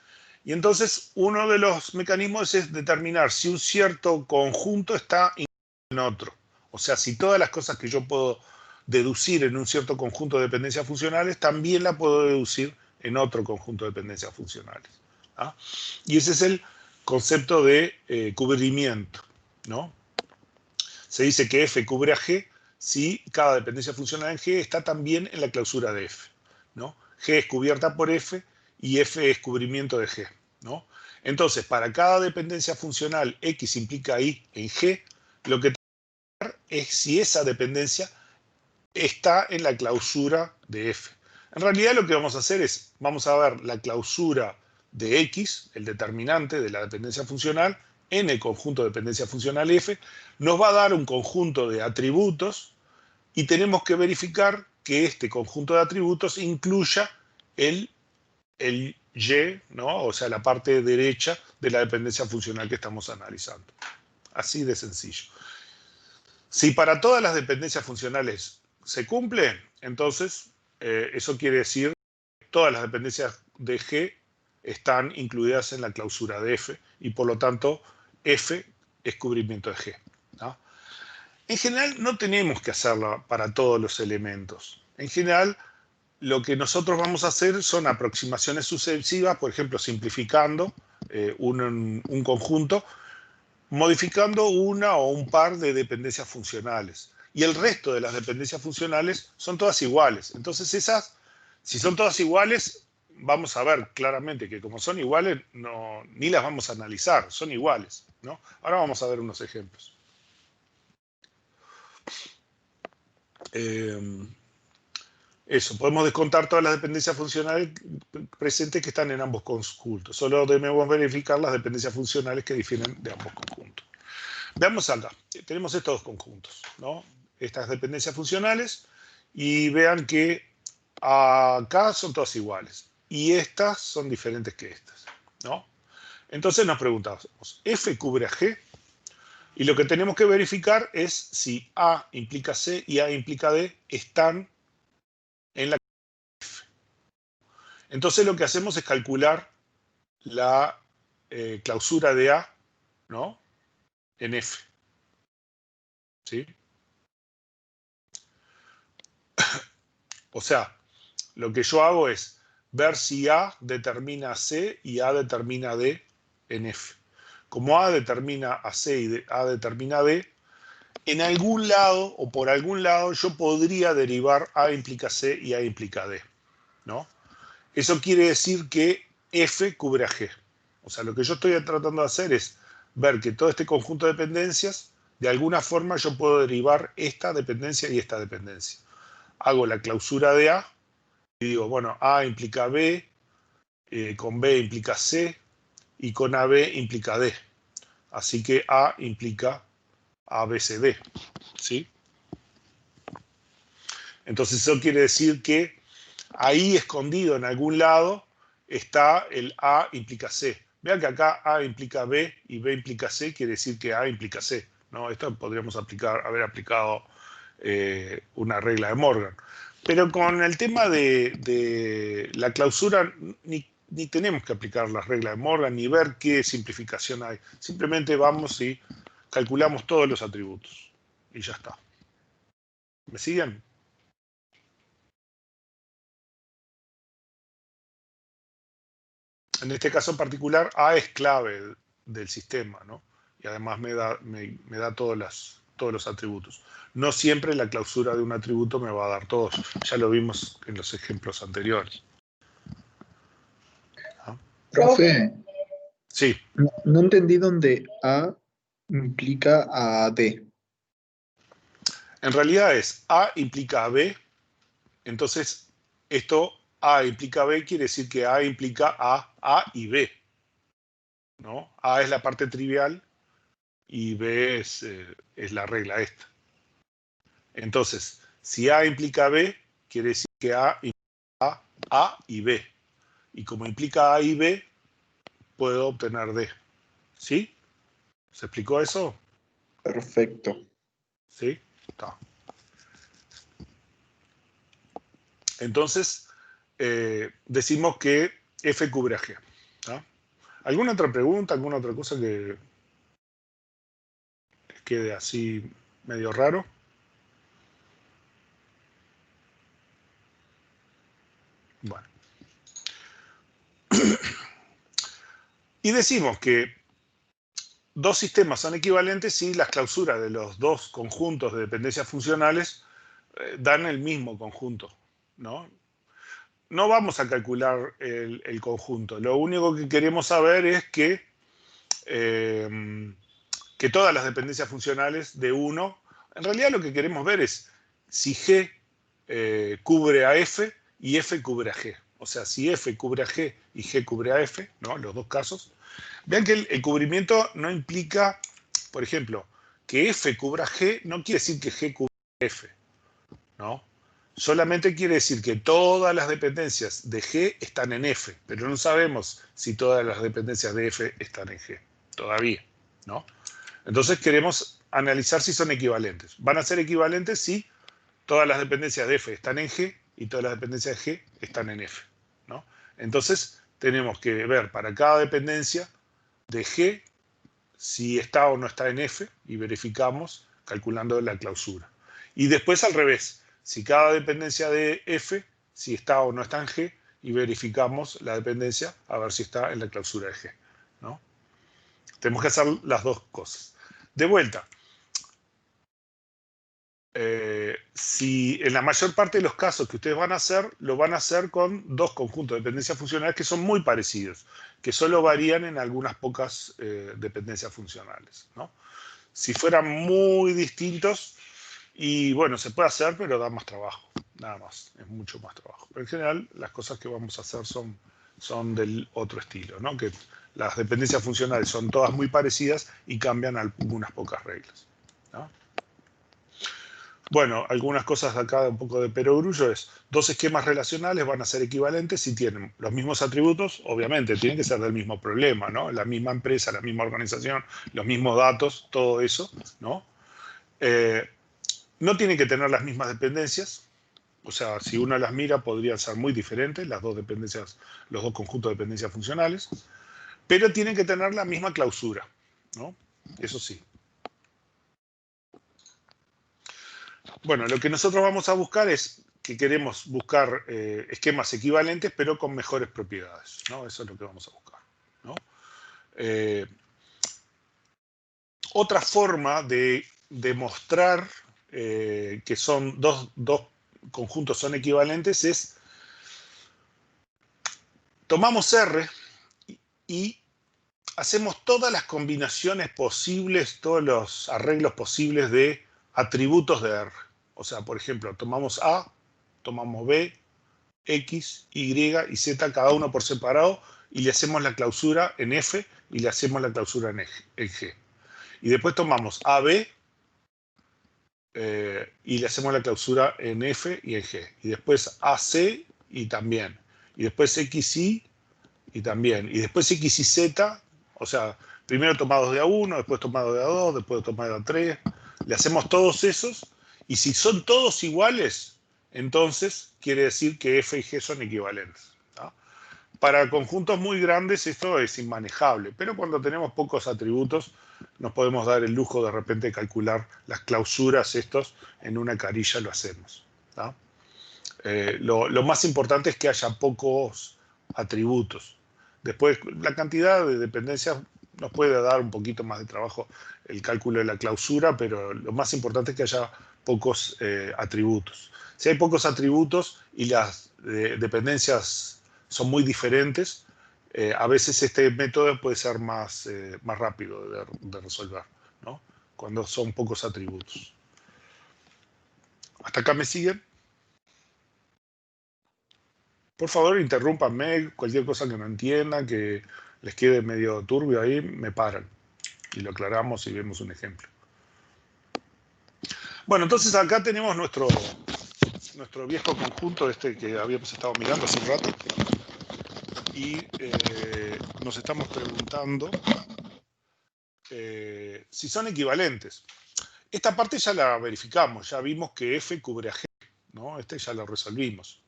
Y entonces, uno de los mecanismos es determinar si un cierto conjunto está en otro. O sea, si todas las cosas que yo puedo deducir en un cierto conjunto de dependencias funcionales, también la puedo deducir en otro conjunto de dependencias funcionales, ¿tá? Y ese es el concepto de cubrimiento, ¿no? Se dice que F cubre a G si cada dependencia funcional en G está también en la clausura de F, ¿no? G es cubierta por F y F es cubrimiento de G, ¿no? Entonces, para cada dependencia funcional X implica Y en G, lo que tenemos que ver es si esa dependencia está en la clausura de F. En realidad lo que vamos a hacer es, vamos a ver la clausura de X, el determinante de la dependencia funcional, en el conjunto de dependencia funcional F, nos va a dar un conjunto de atributos y tenemos que verificar que este conjunto de atributos incluya el Y, ¿no? O sea, la parte derecha de la dependencia funcional que estamos analizando. Así de sencillo. Si para todas las dependencias funcionales se cumple, entonces eso quiere decir que todas las dependencias de G están incluidas en la clausura de F y por lo tanto F es cubrimiento de G, ¿no? En general no tenemos que hacerlo para todos los elementos. En general lo que nosotros vamos a hacer son aproximaciones sucesivas, por ejemplo simplificando un conjunto, modificando una o un par de dependencias funcionales. Y el resto de las dependencias funcionales son todas iguales. Entonces esas, si son todas iguales, vamos a ver claramente que como son iguales, ni las vamos a analizar, son iguales, ¿no? Ahora vamos a ver unos ejemplos. Eso, podemos descontar todas las dependencias funcionales presentes que están en ambos conjuntos. Solo debemos verificar las dependencias funcionales que difieren de ambos conjuntos. Veamos acá, tenemos estos dos conjuntos, ¿no? Estas dependencias funcionales, y vean que acá son todas iguales, y estas son diferentes que estas, ¿no? Entonces nos preguntamos, ¿F cubre a G? Y lo que tenemos que verificar es si A implica C y A implica D están en la F. Entonces lo que hacemos es calcular la clausura de A, ¿no?, en F. ¿Sí? O sea, lo que yo hago es ver si A determina C y A determina D en F. Como A determina a C y A determina D, en algún lado o por algún lado yo podría derivar A implica C y A implica D, ¿no? Eso quiere decir que F cubre a G. O sea, lo que yo estoy tratando de hacer es ver que todo este conjunto de dependencias, de alguna forma yo puedo derivar esta dependencia y esta dependencia. Hago la clausura de A y digo, bueno, A implica B, con B implica C y con AB implica D. Así que A implica ABCD, ¿sí? Entonces eso quiere decir que ahí escondido en algún lado está el A implica C. Vean que acá A implica B y B implica C, quiere decir que A implica C, ¿no? Esto podríamos haber aplicado una regla de Morgan. Pero con el tema de la clausura ni tenemos que aplicar las reglas de Morgan ni ver qué simplificación hay. Simplemente vamos y calculamos todos los atributos. Y ya está. ¿Me siguen? en este caso en particular, A es clave del sistema, ¿no? Y además me da todos los atributos. No siempre la clausura de un atributo me va a dar todos. Ya lo vimos en los ejemplos anteriores. ¿Ah? Profe, Sí. no entendí dónde A implica a D. En realidad es A implica a B. Entonces, esto A implica B quiere decir que A implica A y B, ¿no? A es la parte trivial y B es la regla esta. Entonces, si A implica B, quiere decir que A implica A y B. Y como implica A y B, puedo obtener D. ¿Sí? ¿Se explicó eso? Perfecto. ¿Sí? Está. Entonces, decimos que F cubre a G. ¿Ah? ¿Alguna otra pregunta, alguna otra cosa que quede así medio raro? Bueno. Y decimos que dos sistemas son equivalentes si las clausuras de los dos conjuntos de dependencias funcionales dan el mismo conjunto, ¿no? No vamos a calcular el conjunto. Lo único que queremos saber es que todas las dependencias funcionales de uno, en realidad lo que queremos ver es si G cubre a F y F cubre a G. O sea, si F cubre a G y G cubre a F, ¿no? Los dos casos. Vean que el cubrimiento no implica, por ejemplo, que F cubra G, no quiere decir que G cubra F, ¿no? Solamente quiere decir que todas las dependencias de G están en F, pero no sabemos si todas las dependencias de F están en G, todavía, ¿no? Entonces queremos analizar si son equivalentes. Van a ser equivalentes si todas las dependencias de F están en G y todas las dependencias de G están en F, ¿no? Entonces tenemos que ver para cada dependencia de G si está o no está en F y verificamos calculando la clausura. Y después al revés, si cada dependencia de F, si está o no está en G y verificamos la dependencia a ver si está en la clausura de G, ¿no? Tenemos que hacer las dos cosas. De vuelta, si en la mayor parte de los casos que ustedes van a hacer, lo van a hacer con dos conjuntos de dependencias funcionales que son muy parecidos, que solo varían en algunas pocas dependencias funcionales, ¿no? Si fueran muy distintos, y bueno, se puede hacer, pero da más trabajo, nada más, es mucho más trabajo. Pero en general, las cosas que vamos a hacer son del otro estilo, ¿no? Que las dependencias funcionales son todas muy parecidas y cambian algunas pocas reglas, ¿no? Bueno, algunas cosas de acá, un poco de perogrullo, es dos esquemas relacionales van a ser equivalentes si tienen los mismos atributos, obviamente, tienen que ser del mismo problema, ¿no? La misma empresa, la misma organización, los mismos datos, todo eso, ¿no? No tienen que tener las mismas dependencias, o sea, si uno las mira podrían ser muy diferentes, las dos dependencias, los dos conjuntos de dependencias funcionales, pero tienen que tener la misma clausura, ¿no? Eso sí. Bueno, lo que nosotros vamos a buscar es que queremos buscar esquemas equivalentes, pero con mejores propiedades, ¿no? Eso es lo que vamos a buscar, ¿no? Otra forma de demostrar que son dos conjuntos son equivalentes es tomamos R y hacemos todas las combinaciones posibles, todos los arreglos posibles de atributos de R. O sea, por ejemplo, tomamos A, tomamos B, X, Y y Z, cada uno por separado, y le hacemos la clausura en F y le hacemos la clausura en G. Y después tomamos AB y le hacemos la clausura en F y en G. Y después AC y también. Y después XY y también. Y después X y Z, o sea, primero tomados de A1, después tomados de A2, después tomados de A3. Le hacemos todos esos. Y si son todos iguales, entonces quiere decir que F y G son equivalentes, ¿no? Para conjuntos muy grandes esto es inmanejable, pero cuando tenemos pocos atributos nos podemos dar el lujo de repente de calcular las clausuras estos en una carilla, lo hacemos, ¿no? Lo más importante es que haya pocos atributos. Después, la cantidad de dependencias nos puede dar un poquito más de trabajo el cálculo de la clausura, pero lo más importante es que haya pocos atributos. Si hay pocos atributos y las dependencias son muy diferentes, a veces este método puede ser más rápido de resolver, ¿no? Cuando son pocos atributos. ¿Hasta acá me siguen? Por favor, interrúmpanme, cualquier cosa que no entiendan, que les quede medio turbio ahí, me paran. Y lo aclaramos y vemos un ejemplo. Bueno, entonces acá tenemos nuestro viejo conjunto, este que habíamos estado mirando hace un rato. Y nos estamos preguntando si son equivalentes. Esta parte ya la verificamos, ya vimos que F cubre a G, ¿no? Este ya lo resolvimos.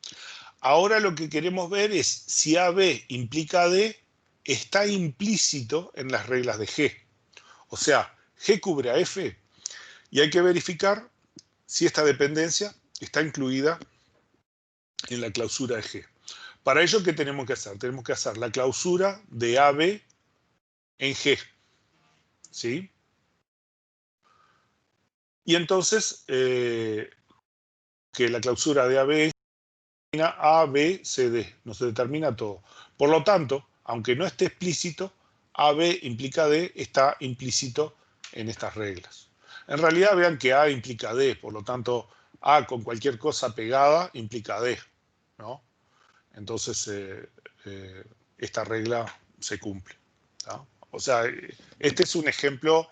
Ahora lo que queremos ver es si AB implica D está implícito en las reglas de G. O sea, G cubre a F y hay que verificar si esta dependencia está incluida en la clausura de G. Para ello, ¿qué tenemos que hacer? Tenemos que hacer la clausura de AB en G. ¿Sí? Y entonces, que la clausura de AB A, B, C, D. Nos determina todo. Por lo tanto, aunque no esté explícito, AB implica D está implícito en estas reglas. En realidad vean que A implica D, por lo tanto A con cualquier cosa pegada implica D, ¿no? Entonces esta regla se cumple, ¿no? O sea, este es un ejemplo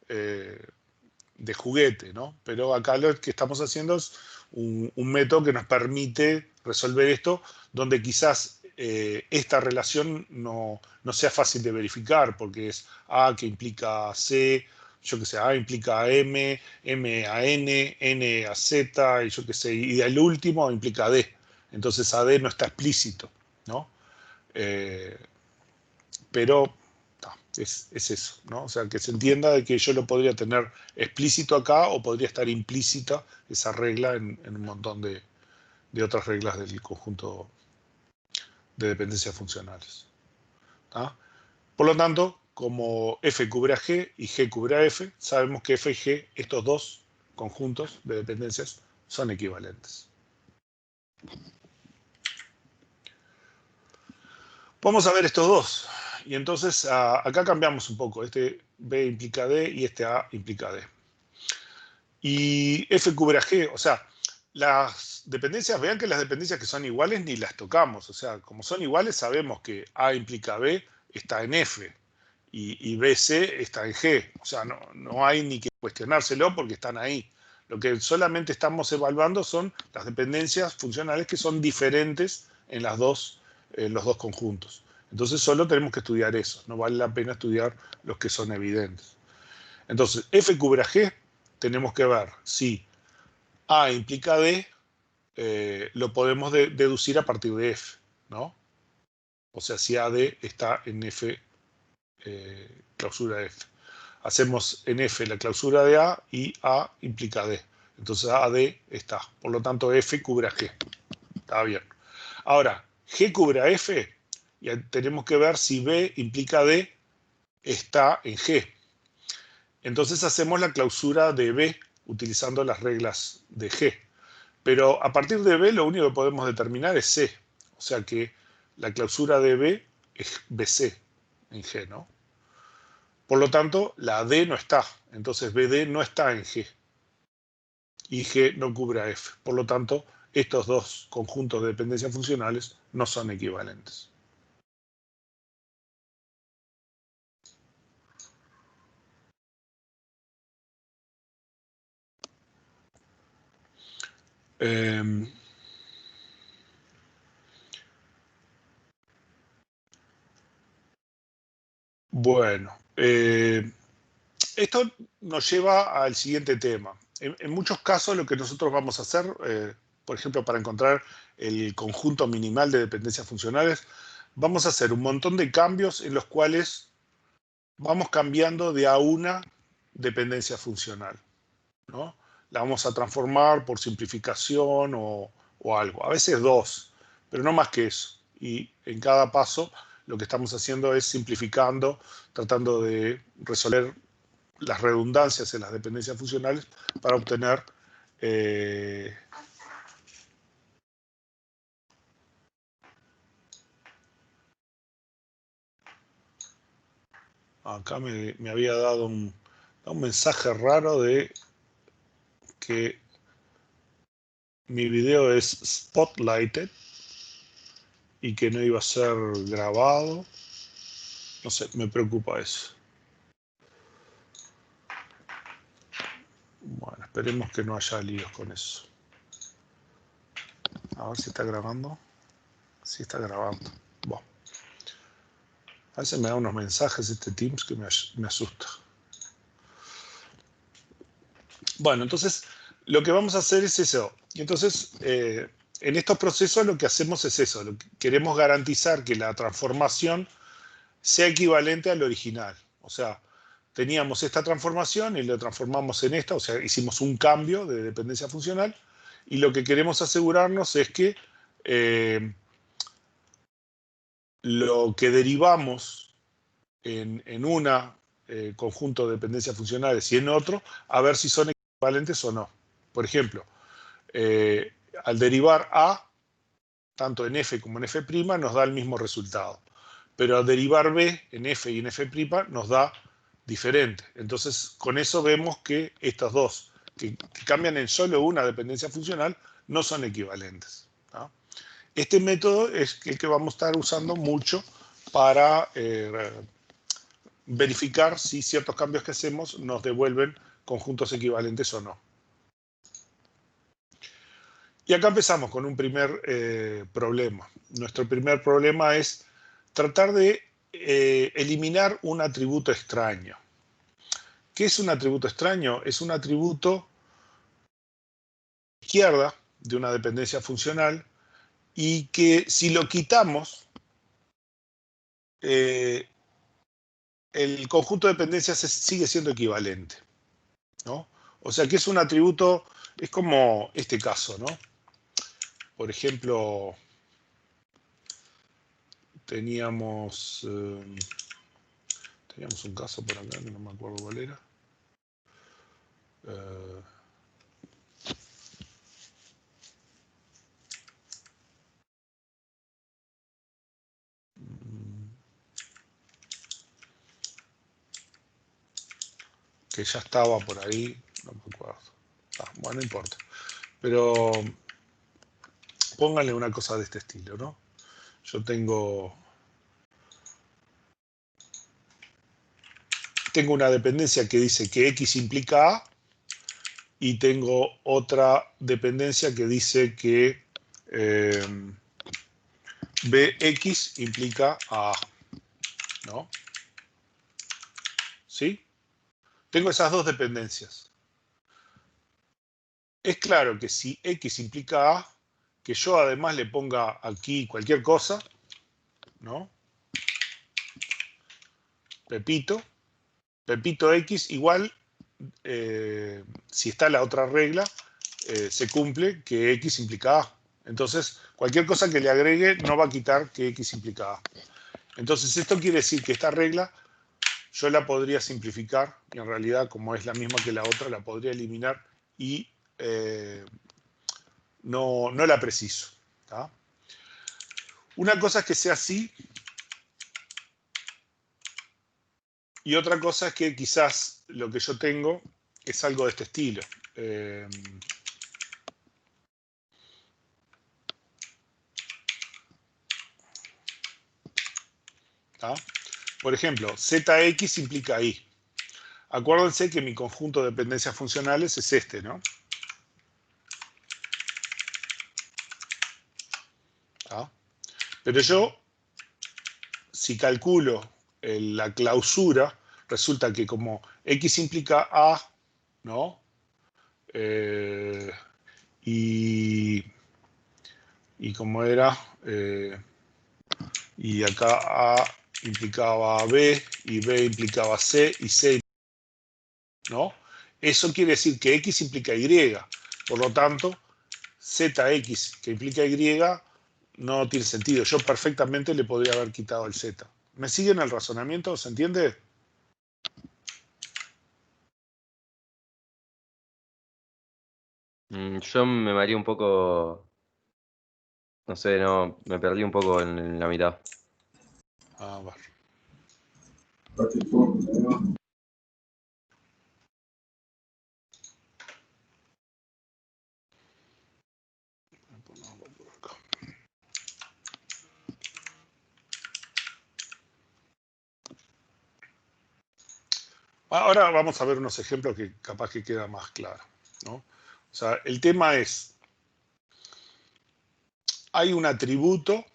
de juguete, ¿no? Pero acá lo que estamos haciendo es un método que nos permite resolver esto, donde quizás esta relación no sea fácil de verificar, porque es A que implica C, yo que sé, A implica a M, M a N, N a Z, y yo que sé, y el último implica D. Entonces AD no está explícito, ¿no? Pero es eso, ¿no? O sea, que se entienda de que yo lo podría tener explícito acá o podría estar implícita esa regla en un montón de otras reglas del conjunto de dependencias funcionales. ¿Ah? Por lo tanto, como F cubre a G y G cubre a F, sabemos que F y G, estos dos conjuntos de dependencias, son equivalentes. Vamos a ver estos dos. Y entonces acá cambiamos un poco. Este B implica D y este A implica D. Y F cubre a G, o sea, las dependencias, vean que las dependencias que son iguales ni las tocamos. O sea, como son iguales, sabemos que A implica B está en F y BC está en G. O sea, no hay ni que cuestionárselo porque están ahí. Lo que solamente estamos evaluando son las dependencias funcionales que son diferentes en los dos conjuntos. Entonces solo tenemos que estudiar eso. No vale la pena estudiar los que son evidentes. Entonces, F cubre a G, tenemos que ver si A implica D, lo podemos deducir a partir de F, ¿no? O sea, si AD está en F, clausura F. Hacemos en F la clausura de A y A implica D. Entonces AD está. Por lo tanto, F cubre a G. Está bien. Ahora, G cubre a F, y tenemos que ver si B implica D está en G. Entonces hacemos la clausura de B utilizando las reglas de G. Pero a partir de B lo único que podemos determinar es C. O sea que la clausura de B es BC en G, ¿no? Por lo tanto, la D no está. Entonces BD no está en G. Y G no cubre a F. Por lo tanto, estos dos conjuntos de dependencias funcionales no son equivalentes. Bueno, esto nos lleva al siguiente tema. En muchos casos lo que nosotros vamos a hacer, por ejemplo, para encontrar el conjunto minimal de dependencias funcionales, vamos a hacer un montón de cambios en los cuales vamos cambiando de a una dependencia funcional, ¿no? La vamos a transformar por simplificación o algo. A veces dos, pero no más que eso. Y en cada paso lo que estamos haciendo es simplificando, tratando de resolver las redundancias en las dependencias funcionales para obtener acá me había dado un mensaje raro de que mi video es spotlighted y que no iba a ser grabado. No sé, me preocupa eso. Bueno, esperemos que no haya líos con eso. A ver si está grabando. Sí está grabando. Bueno. A veces me da unos mensajes este Teams que me asusta. Bueno, entonces lo que vamos a hacer es eso. Y entonces, en estos procesos lo que hacemos es eso. Queremos garantizar que la transformación sea equivalente al original. O sea, teníamos esta transformación y lo transformamos en esta, o sea, hicimos un cambio de dependencia funcional y lo que queremos asegurarnos es que lo que derivamos en una conjunto de dependencias funcionales y en otro, a ver si son equivalentes o no. Por ejemplo, al derivar A, tanto en f como en f', nos da el mismo resultado. Pero al derivar b en f y en f' nos da diferente. Entonces, con eso vemos que estas dos, que cambian en solo una dependencia funcional, no son equivalentes, ¿no? Este método es el que vamos a estar usando mucho para verificar si ciertos cambios que hacemos nos devuelven conjuntos equivalentes o no. Y acá empezamos con un primer problema. Nuestro primer problema es tratar de eliminar un atributo extraño. ¿Qué es un atributo extraño? Es un atributo izquierda de una dependencia funcional y que si lo quitamos, el conjunto de dependencias sigue siendo equivalente, ¿no? O sea que es un atributo, es como este caso, ¿no? Por ejemplo, teníamos un caso por acá que no me acuerdo cuál era. Que ya estaba por ahí, no me acuerdo. Bueno, no importa. Pero pónganle una cosa de este estilo, ¿no? Yo tengo una dependencia que dice que X implica A y tengo otra dependencia que dice que Bx implica a A, ¿no? ¿Sí? Tengo esas dos dependencias. Es claro que si X implica A, que yo además le ponga aquí cualquier cosa, ¿no? Pepito X igual, si está la otra regla, se cumple que X implica A. Entonces, cualquier cosa que le agregue no va a quitar que X implica A. Entonces, esto quiere decir que esta regla yo la podría simplificar y en realidad, como es la misma que la otra, la podría eliminar y no la preciso, ¿tá? Una cosa es que sea así y otra cosa es que quizás lo que yo tengo es algo de este estilo. ¿Tá? Por ejemplo, Zx implica Y. Acuérdense que mi conjunto de dependencias funcionales es este, ¿no? ¿Tá? Pero yo, si calculo la clausura, resulta que como X implica A, ¿no? Y como era, y acá A implicaba B, y B implicaba C, y C, ¿no? Eso quiere decir que X implica Y. Por lo tanto, Zx, que implica Y, no tiene sentido. Yo perfectamente le podría haber quitado el Z. ¿Me siguen el razonamiento? ¿Se entiende? Yo me mareé un poco, no sé, no, me perdí un poco en la mitad. A ver. Ahora vamos a ver unos ejemplos que capaz que queda más claro, ¿no? O sea, el tema es, hay un atributo,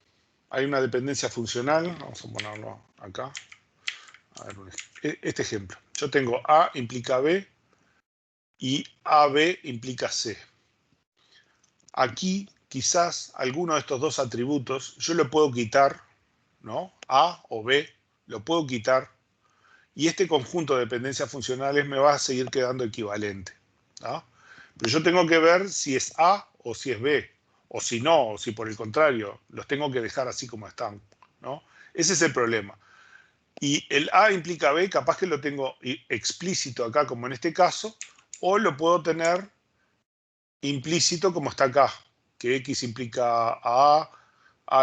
hay una dependencia funcional, vamos a ponerlo acá. A ver, este ejemplo. Yo tengo A implica B y AB implica C. Aquí, quizás, alguno de estos dos atributos, yo lo puedo quitar, ¿no? A o B, lo puedo quitar, y este conjunto de dependencias funcionales me va a seguir quedando equivalente, ¿no? Pero yo tengo que ver si es A o si es B, o si no, o si por el contrario, los tengo que dejar así como están, ¿no? Ese es el problema. Y el A implica B, capaz que lo tengo explícito acá, como en este caso, o lo puedo tener implícito como está acá, que X implica A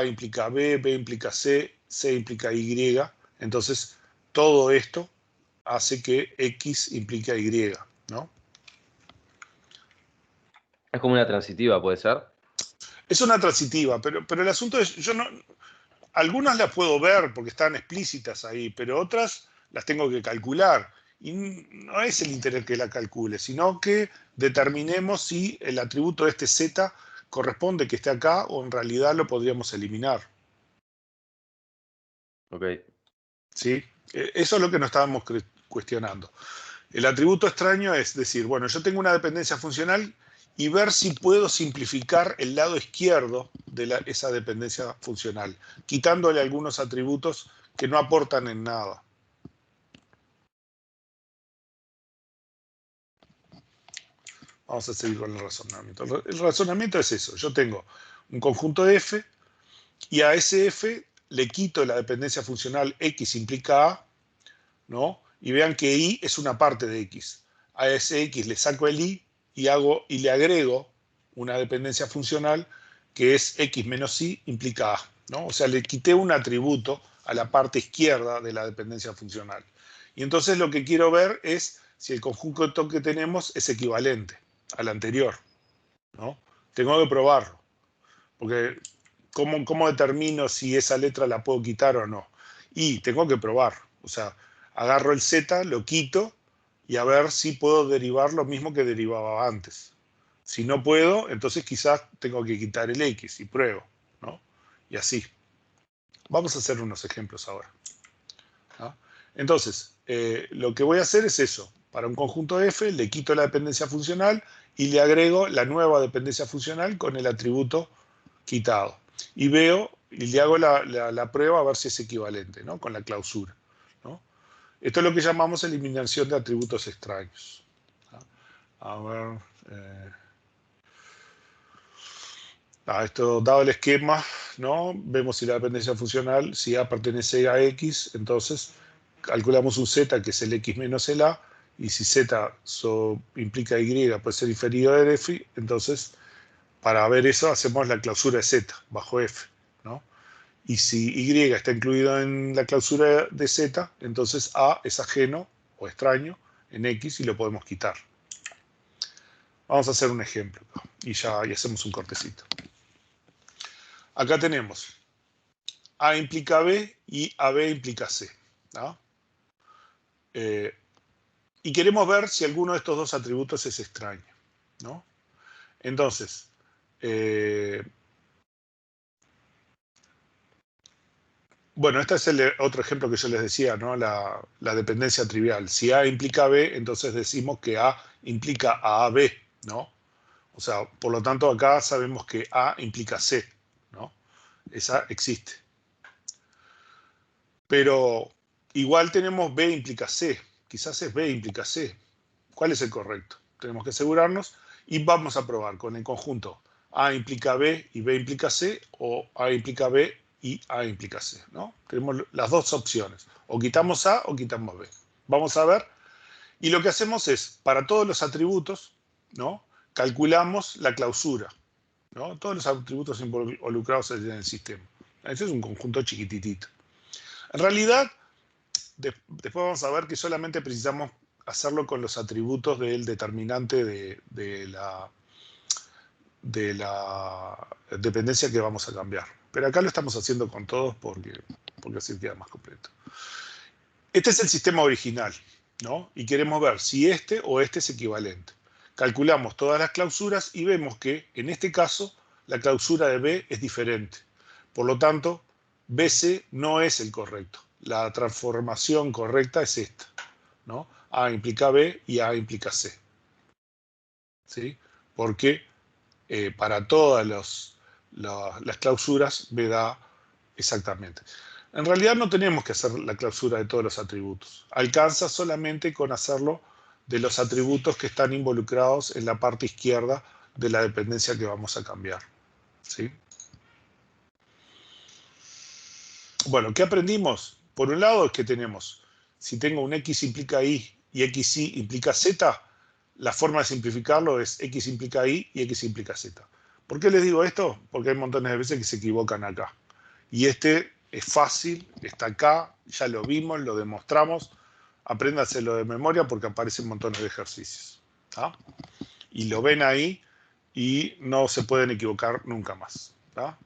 implica B, B implica C, C implica Y. Entonces, todo esto hace que X implique Y, ¿no? Es como una transitiva, ¿puede ser? Es una transitiva, pero el asunto es, yo no, algunas las puedo ver porque están explícitas ahí, pero otras las tengo que calcular. Y no es el interés que la calcule, sino que determinemos si el atributo este Z corresponde que esté acá o en realidad lo podríamos eliminar. Ok. ¿Sí? Eso es lo que nos estábamos cuestionando. El atributo extraño es decir, bueno, yo tengo una dependencia funcional y ver si puedo simplificar el lado izquierdo de esa dependencia funcional, quitándole algunos atributos que no aportan en nada. Vamos a seguir con el razonamiento. El razonamiento es eso. Yo tengo un conjunto de F y a ese F le quito la dependencia funcional X implica A, ¿no? Y vean que Y es una parte de X. A ese X le saco el Y y le agrego una dependencia funcional que es X menos Y implica A, ¿no? O sea, le quité un atributo a la parte izquierda de la dependencia funcional. Y entonces lo que quiero ver es si el conjunto que tenemos es equivalente al anterior, ¿no? Tengo que probarlo, porque ¿cómo determino si esa letra la puedo quitar o no? Y tengo que probar, o sea, agarro el Z, lo quito y a ver si puedo derivar lo mismo que derivaba antes. Si no puedo, entonces quizás tengo que quitar el X y pruebo, ¿no? Y así. Vamos a hacer unos ejemplos ahora, ¿no? Entonces, lo que voy a hacer es eso. Para un conjunto F le quito la dependencia funcional y le agrego la nueva dependencia funcional con el atributo quitado. Y veo, y le hago la prueba a ver si es equivalente, ¿no? Con la clausura, ¿no? Esto es lo que llamamos eliminación de atributos extraños, ¿no? A ver... esto, dado el esquema, ¿no? Vemos si la dependencia funcional, si A pertenece a X, entonces calculamos un Z que es el X menos el A, y si Z implica Y puede ser inferior a F, entonces para ver eso hacemos la clausura de Z bajo F, ¿no? Y si Y está incluido en la clausura de Z, entonces A es ajeno o extraño en X y lo podemos quitar. Vamos a hacer un ejemplo y hacemos un cortecito. Acá tenemos A implica B y AB implica C, ¿no? Y queremos ver si alguno de estos dos atributos es extraño, ¿no? Entonces, bueno, este es el otro ejemplo que yo les decía, ¿no? La dependencia trivial. Si A implica B, entonces decimos que A implica a AB, ¿no? O sea, por lo tanto acá sabemos que A implica C, ¿no? Esa existe. Pero igual tenemos B implica C. Quizás es B implica C. ¿Cuál es el correcto? Tenemos que asegurarnos y vamos a probar con el conjunto A implica B y B implica C, o A implica B y A implica C, ¿no? Tenemos las dos opciones. O quitamos A o quitamos B. Vamos a ver. Y lo que hacemos es, para todos los atributos, ¿no? Calculamos la clausura, ¿no? Todos los atributos involucrados en el sistema. Este es un conjunto chiquititito. En realidad, después vamos a ver que solamente precisamos hacerlo con los atributos del determinante de la dependencia que vamos a cambiar. Pero acá lo estamos haciendo con todos porque así queda más completo. Este es el sistema original, ¿no? Y queremos ver si este o este es equivalente. Calculamos todas las clausuras y vemos que, en este caso, la clausura de B es diferente. Por lo tanto, BC no es el correcto. La transformación correcta es esta, ¿no? A implica B y A implica C. ¿Sí? Porque para todas las clausuras B da exactamente. En realidad no tenemos que hacer la clausura de todos los atributos. Alcanza solamente con hacerlo de los atributos que están involucrados en la parte izquierda de la dependencia que vamos a cambiar. ¿Sí? Bueno, ¿qué aprendimos? Por un lado es que tenemos, si tengo un X implica Y y XY implica Z, la forma de simplificarlo es X implica Y y X implica Z. ¿Por qué les digo esto? Porque hay montones de veces que se equivocan acá. Y este es fácil, está acá, ya lo vimos, lo demostramos. Apréndaselo de memoria porque aparecen montones de ejercicios. ¿Tá? Y lo ven ahí y no se pueden equivocar nunca más. ¿Tá?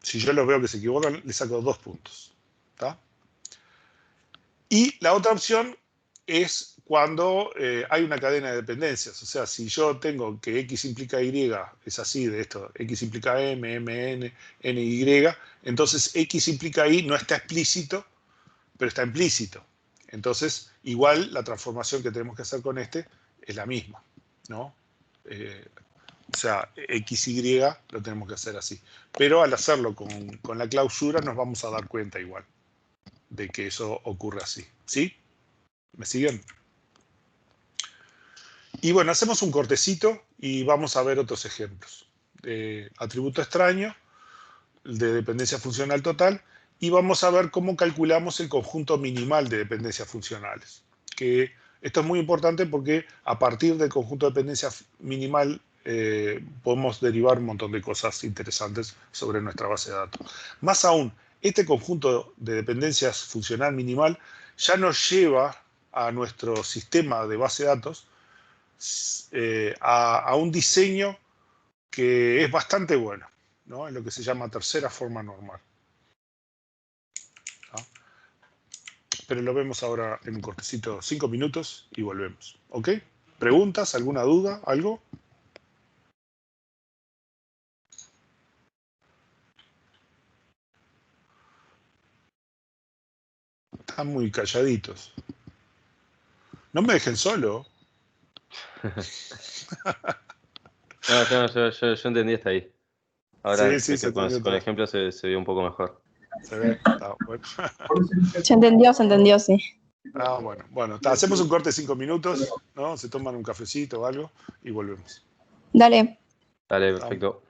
Si yo los veo que se equivocan, les saco 2 puntos. ¿Tá? Y la otra opción es cuando hay una cadena de dependencias. O sea, si yo tengo que X implica Y, es así de esto, X implica M, N, Y, entonces X implica Y no está explícito, pero está implícito. Entonces, igual la transformación que tenemos que hacer con este es la misma, ¿no? O sea, XY lo tenemos que hacer así. Pero al hacerlo con la clausura nos vamos a dar cuenta igual de que eso ocurre así. ¿Sí? ¿Me siguen? Y bueno, hacemos un cortecito y vamos a ver otros ejemplos. De atributo extraño, de dependencia funcional total, y vamos a ver cómo calculamos el conjunto minimal de dependencias funcionales. Que esto es muy importante porque a partir del conjunto de dependencia minimal podemos derivar un montón de cosas interesantes sobre nuestra base de datos. Más aún, este conjunto de dependencias funcional minimal ya nos lleva a nuestro sistema de base de datos a un diseño que es bastante bueno, ¿no? En lo que se llama tercera forma normal. ¿No? Pero lo vemos ahora en un cortecito, 5 minutos y volvemos. ¿Ok? ¿Preguntas? ¿Alguna duda? ¿Algo? Están muy calladitos. No me dejen solo. No, yo entendí hasta ahí. Ahora Sí, se entendió con todo. ejemplo se ve un poco mejor. Se ve. Está bueno. Se entendió, sí. Ah, bueno. Bueno, hacemos un corte de 5 minutos, ¿no? Se toman un cafecito o algo y volvemos. Dale. Dale, ¿Tá? perfecto.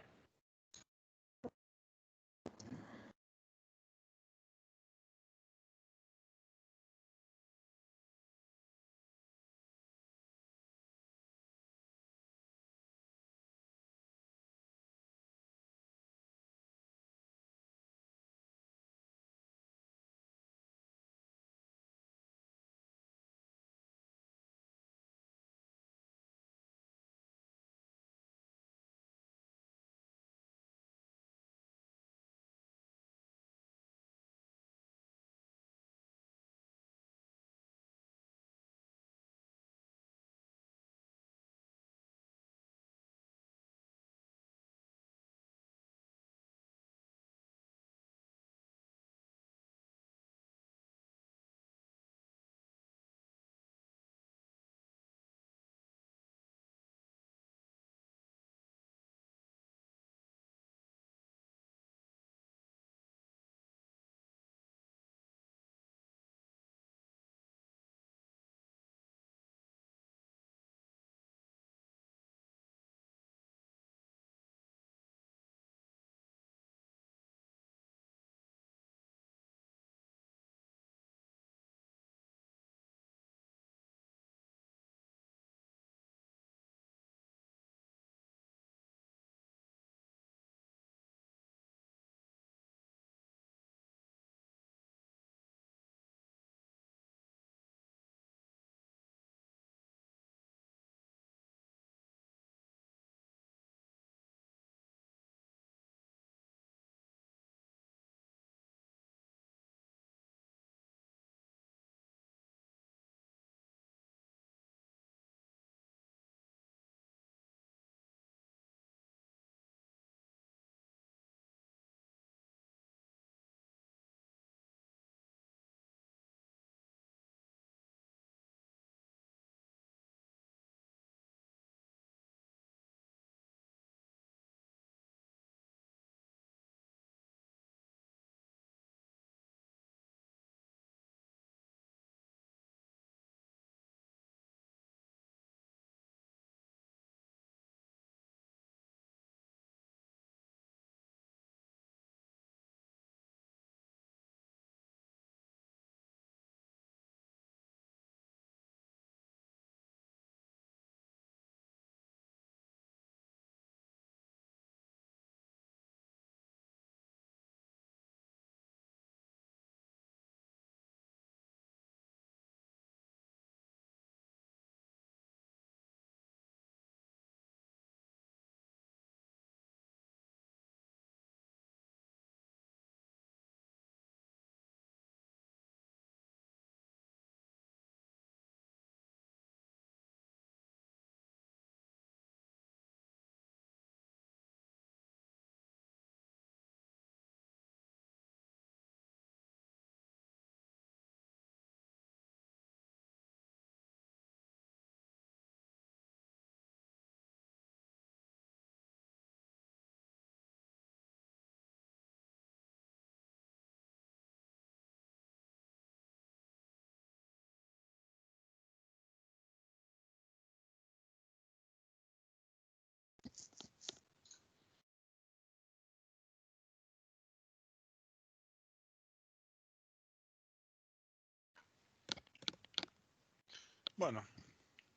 Bueno,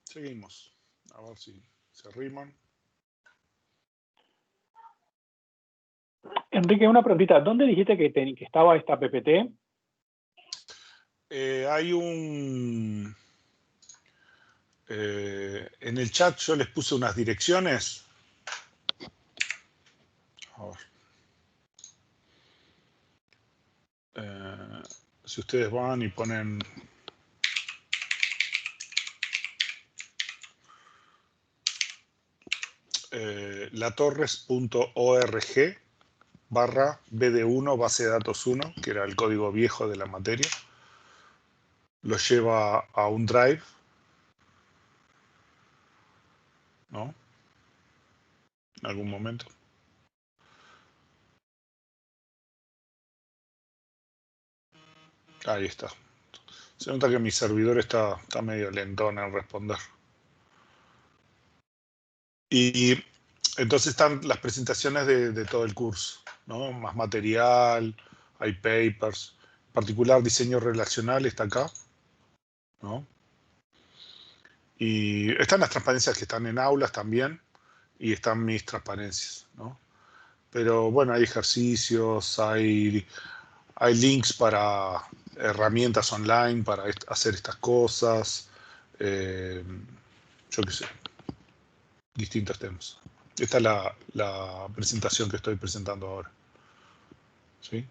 seguimos. A ver si se arriman. Enrique, una preguntita. ¿Dónde dijiste que estaba esta PPT? Hay un... en el chat yo les puse unas direcciones. A ver. Si ustedes van y ponen... latorres.org/bd1 base de datos 1, que era el código viejo de la materia. Lo lleva a un drive, ¿no? En algún momento. Ahí está. Se nota que mi servidor está medio lentón en responder. Y entonces están las presentaciones de todo el curso, ¿no? Más material, hay papers. En particular, diseño relacional está acá, ¿no? Y están las transparencias que están en aulas también, y están mis transparencias, ¿no? Pero bueno, hay ejercicios, hay links para herramientas online para hacer estas cosas, yo qué sé, distintos temas. Esta es la presentación que estoy presentando ahora. ¿Sí?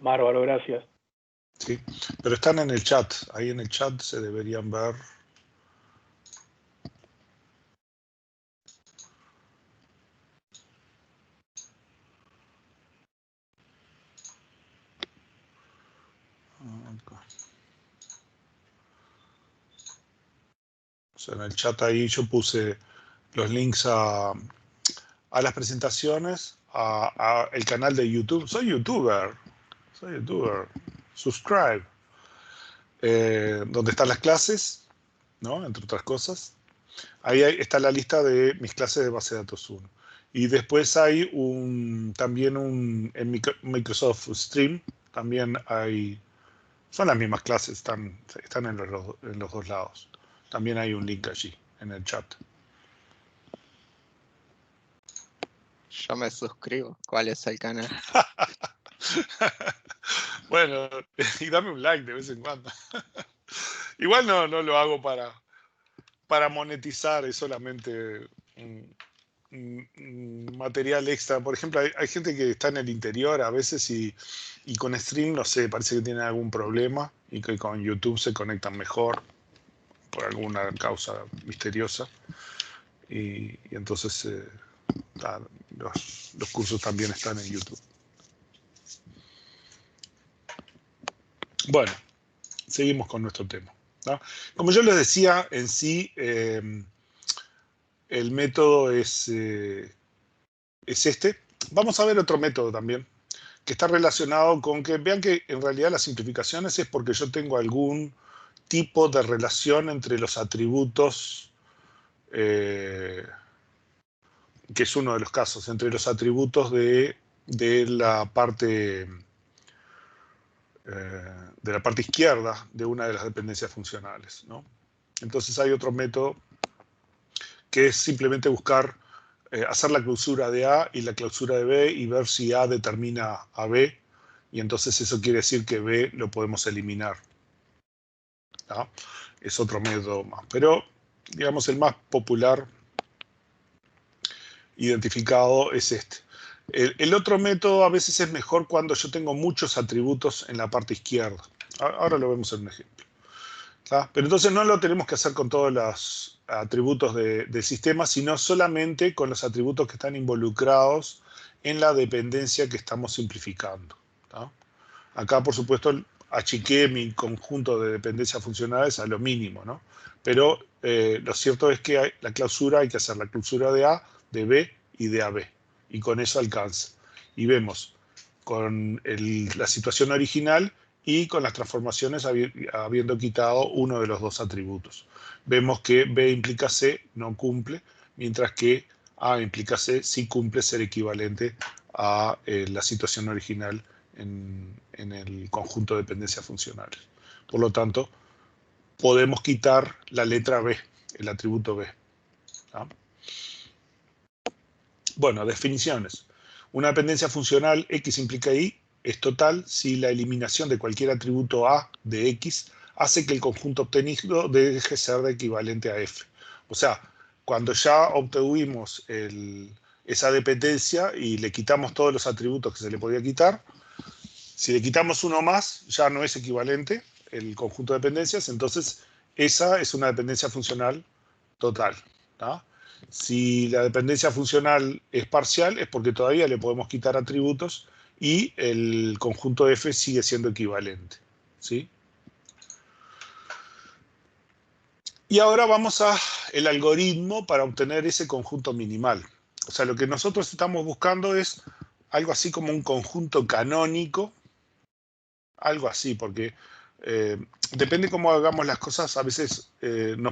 Bárbaro, gracias. Sí, pero están en el chat. Ahí en el chat se deberían ver. O sea, en el chat ahí yo puse los links a las presentaciones, a el canal de YouTube. Soy youtuber. Subscribe. Donde están las clases, ¿no? Entre otras cosas. Ahí está la lista de mis clases de base de datos 1. Y después hay también en Microsoft Stream, también hay, son las mismas clases, están en los dos lados. También hay un link allí, en el chat. Yo me suscribo. ¿Cuál es el canal? Bueno, y dame un like de vez en cuando. Igual no lo hago para monetizar, es solamente material extra. Por ejemplo, hay gente que está en el interior a veces y con Stream, no sé, parece que tienen algún problema y que con YouTube se conectan mejor por alguna causa misteriosa. Y entonces los cursos también están en YouTube. Bueno, seguimos con nuestro tema, ¿no? Como yo les decía, en sí, el método es este. Vamos a ver otro método también, que está relacionado con que vean que en realidad las simplificaciones es porque yo tengo algún tipo de relación entre los atributos, que es uno de los casos, entre los atributos de la parte izquierda de una de las dependencias funcionales, ¿no? Entonces hay otro método que es simplemente buscar, hacer la clausura de A y la clausura de B y ver si A determina a B, y entonces eso quiere decir que B lo podemos eliminar, ¿no? Es otro método más, pero digamos el más popular identificado es este. El otro método a veces es mejor cuando yo tengo muchos atributos en la parte izquierda. Ahora lo vemos en un ejemplo. ¿Tá? Pero entonces no lo tenemos que hacer con todos los atributos del sistema, sino solamente con los atributos que están involucrados en la dependencia que estamos simplificando. ¿Tá? Acá, por supuesto, achiqué mi conjunto de dependencias funcionales a lo mínimo, ¿no? Pero lo cierto es que la clausura hay que hacer la clausura de A, de B y de AB. Y con eso alcanza. Y vemos con la situación original y con las transformaciones habiendo quitado uno de los dos atributos. Vemos que B implica C no cumple, mientras que A implica C sí cumple ser equivalente a la situación original en el conjunto de dependencias funcionales. Por lo tanto, podemos quitar la letra B, el atributo B. ¿Ah? Bueno, definiciones. Una dependencia funcional X implica Y es total si la eliminación de cualquier atributo A de X hace que el conjunto obtenido deje ser de equivalente a F. O sea, cuando ya obtuvimos esa dependencia y le quitamos todos los atributos que se le podía quitar, si le quitamos uno más, ya no es equivalente el conjunto de dependencias, entonces esa es una dependencia funcional total. ¿Tá? Si la dependencia funcional es parcial, es porque todavía le podemos quitar atributos y el conjunto F sigue siendo equivalente. ¿Sí? Y ahora vamos al algoritmo para obtener ese conjunto minimal. O sea, lo que nosotros estamos buscando es algo así como un conjunto canónico, algo así, porque depende cómo hagamos las cosas, a veces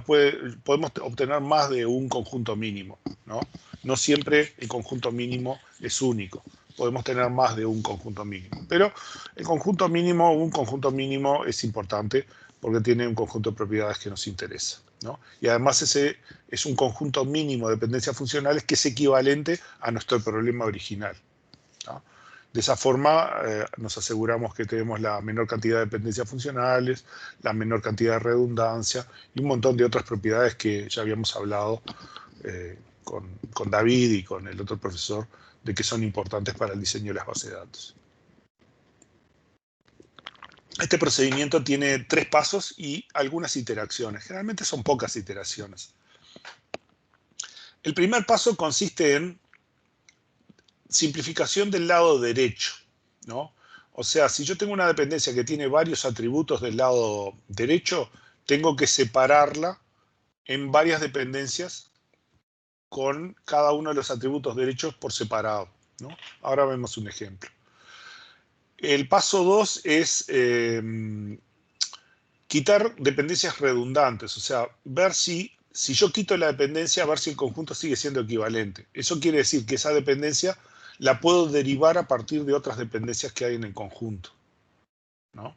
podemos obtener más de un conjunto mínimo, ¿no? No siempre el conjunto mínimo es único, podemos tener más de un conjunto mínimo, pero un conjunto mínimo es importante porque tiene un conjunto de propiedades que nos interesa, ¿no? Y además ese es un conjunto mínimo de dependencias funcionales que es equivalente a nuestro problema original, ¿no? De esa forma nos aseguramos que tenemos la menor cantidad de dependencias funcionales, la menor cantidad de redundancia y un montón de otras propiedades que ya habíamos hablado con David y con el otro profesor de que son importantes para el diseño de las bases de datos. Este procedimiento tiene 3 pasos y algunas iteraciones. Generalmente son pocas iteraciones. El primer paso consiste en simplificación del lado derecho, ¿no? O sea, si yo tengo una dependencia que tiene varios atributos del lado derecho, tengo que separarla en varias dependencias con cada uno de los atributos derechos por separado, ¿no? Ahora vemos un ejemplo. El paso 2 es quitar dependencias redundantes, o sea, ver si yo quito la dependencia, ver si el conjunto sigue siendo equivalente. Eso quiere decir que esa dependencia la puedo derivar a partir de otras dependencias que hay en el conjunto, ¿no?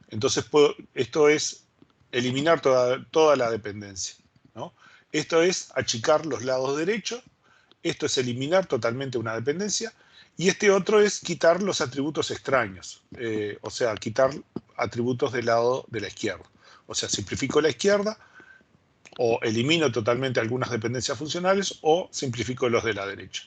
Entonces, esto es eliminar toda la dependencia, ¿no? Esto es achicar los lados derechos, esto es eliminar totalmente una dependencia, y este otro es quitar los atributos extraños, o sea, quitar atributos del lado de la izquierda. O sea, simplifico la izquierda, o elimino totalmente algunas dependencias funcionales, o simplifico los de la derecha.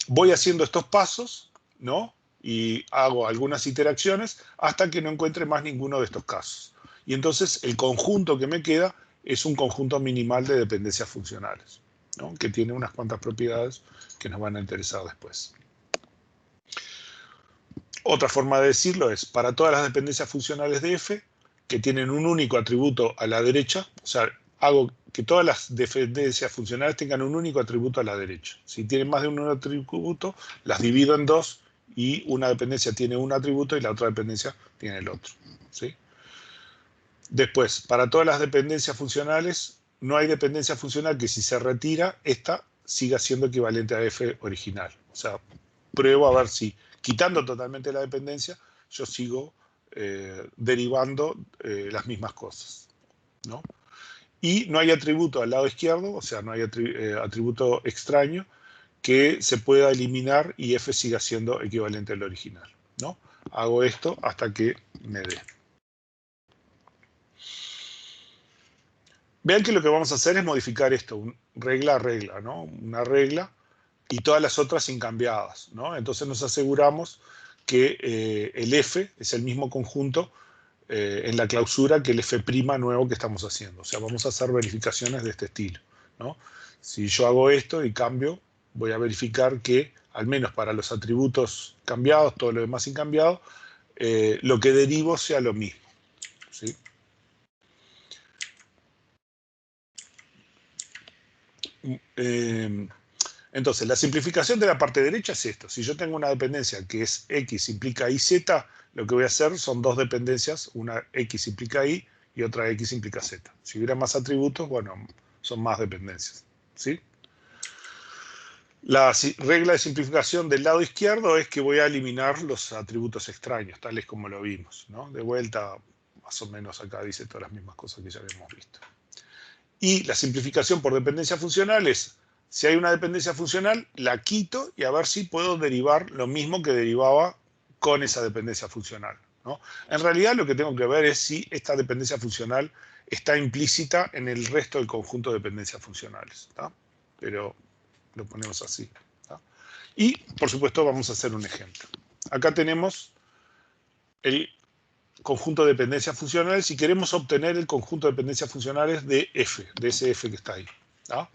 Voy haciendo estos pasos, ¿no? Y hago algunas iteraciones hasta que no encuentre más ninguno de estos casos. Y entonces el conjunto que me queda es un conjunto minimal de dependencias funcionales, ¿no? Que tiene unas cuantas propiedades que nos van a interesar después. Otra forma de decirlo es, para todas las dependencias funcionales de F, que tienen un único atributo a la derecha, o sea, hago que todas las dependencias funcionales tengan un único atributo a la derecha. Si tienen más de un atributo, las divido en dos y una dependencia tiene un atributo y la otra dependencia tiene el otro, ¿sí? Después, para todas las dependencias funcionales, no hay dependencia funcional que si se retira, esta siga siendo equivalente a F original. O sea, pruebo a ver si, quitando totalmente la dependencia, yo sigo derivando las mismas cosas, ¿no? Y no hay atributo al lado izquierdo, o sea, no hay atributo extraño que se pueda eliminar y F siga siendo equivalente al original, ¿no? Hago esto hasta que me dé. Vean que lo que vamos a hacer es modificar esto, regla a regla, ¿no? Una regla y todas las otras incambiadas, ¿no? Entonces nos aseguramos que el F es el mismo conjunto en la clausura que el F' nuevo que estamos haciendo. O sea, vamos a hacer verificaciones de este estilo, ¿no? Si yo hago esto y cambio, voy a verificar que, al menos para los atributos cambiados, todo lo demás incambiado, lo que derivo sea lo mismo, ¿sí? Entonces, la simplificación de la parte derecha es esto. Si yo tengo una dependencia que es X implica Y, Z, lo que voy a hacer son dos dependencias, una X implica Y y otra X implica Z. Si hubiera más atributos, bueno, son más dependencias, ¿sí? La regla de simplificación del lado izquierdo es que voy a eliminar los atributos extraños, tales como lo vimos, ¿no? De vuelta, más o menos acá dice todas las mismas cosas que ya habíamos visto. Y la simplificación por dependencia funcional es, si hay una dependencia funcional, la quito y a ver si puedo derivar lo mismo que derivaba con esa dependencia funcional, ¿no? En realidad lo que tengo que ver es si esta dependencia funcional está implícita en el resto del conjunto de dependencias funcionales, ¿tá? Pero lo ponemos así, ¿tá? Y, por supuesto, vamos a hacer un ejemplo. Acá tenemos el conjunto de dependencias funcionales y queremos obtener el conjunto de dependencias funcionales de f, de ese f que está ahí, ¿tá?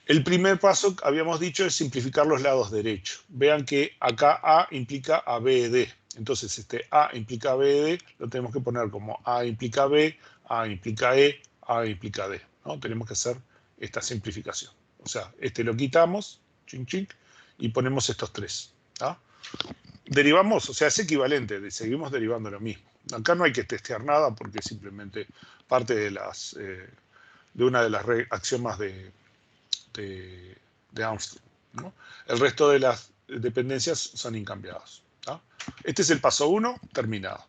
El primer paso, habíamos dicho, es simplificar los lados derechos. Vean que acá A implica a B de D. Entonces, este A implica a B de D, lo tenemos que poner como A implica B, A implica E, A implica D, ¿no? Tenemos que hacer esta simplificación. O sea, este lo quitamos, ching, ching, y ponemos estos tres, ¿tá? Derivamos, o sea, es equivalente, seguimos derivando lo mismo. Acá no hay que testear nada porque es simplemente parte de una de las axiomas de Armstrong, ¿no? El resto de las dependencias son incambiadas, ¿tá? Este es el paso 1, terminado.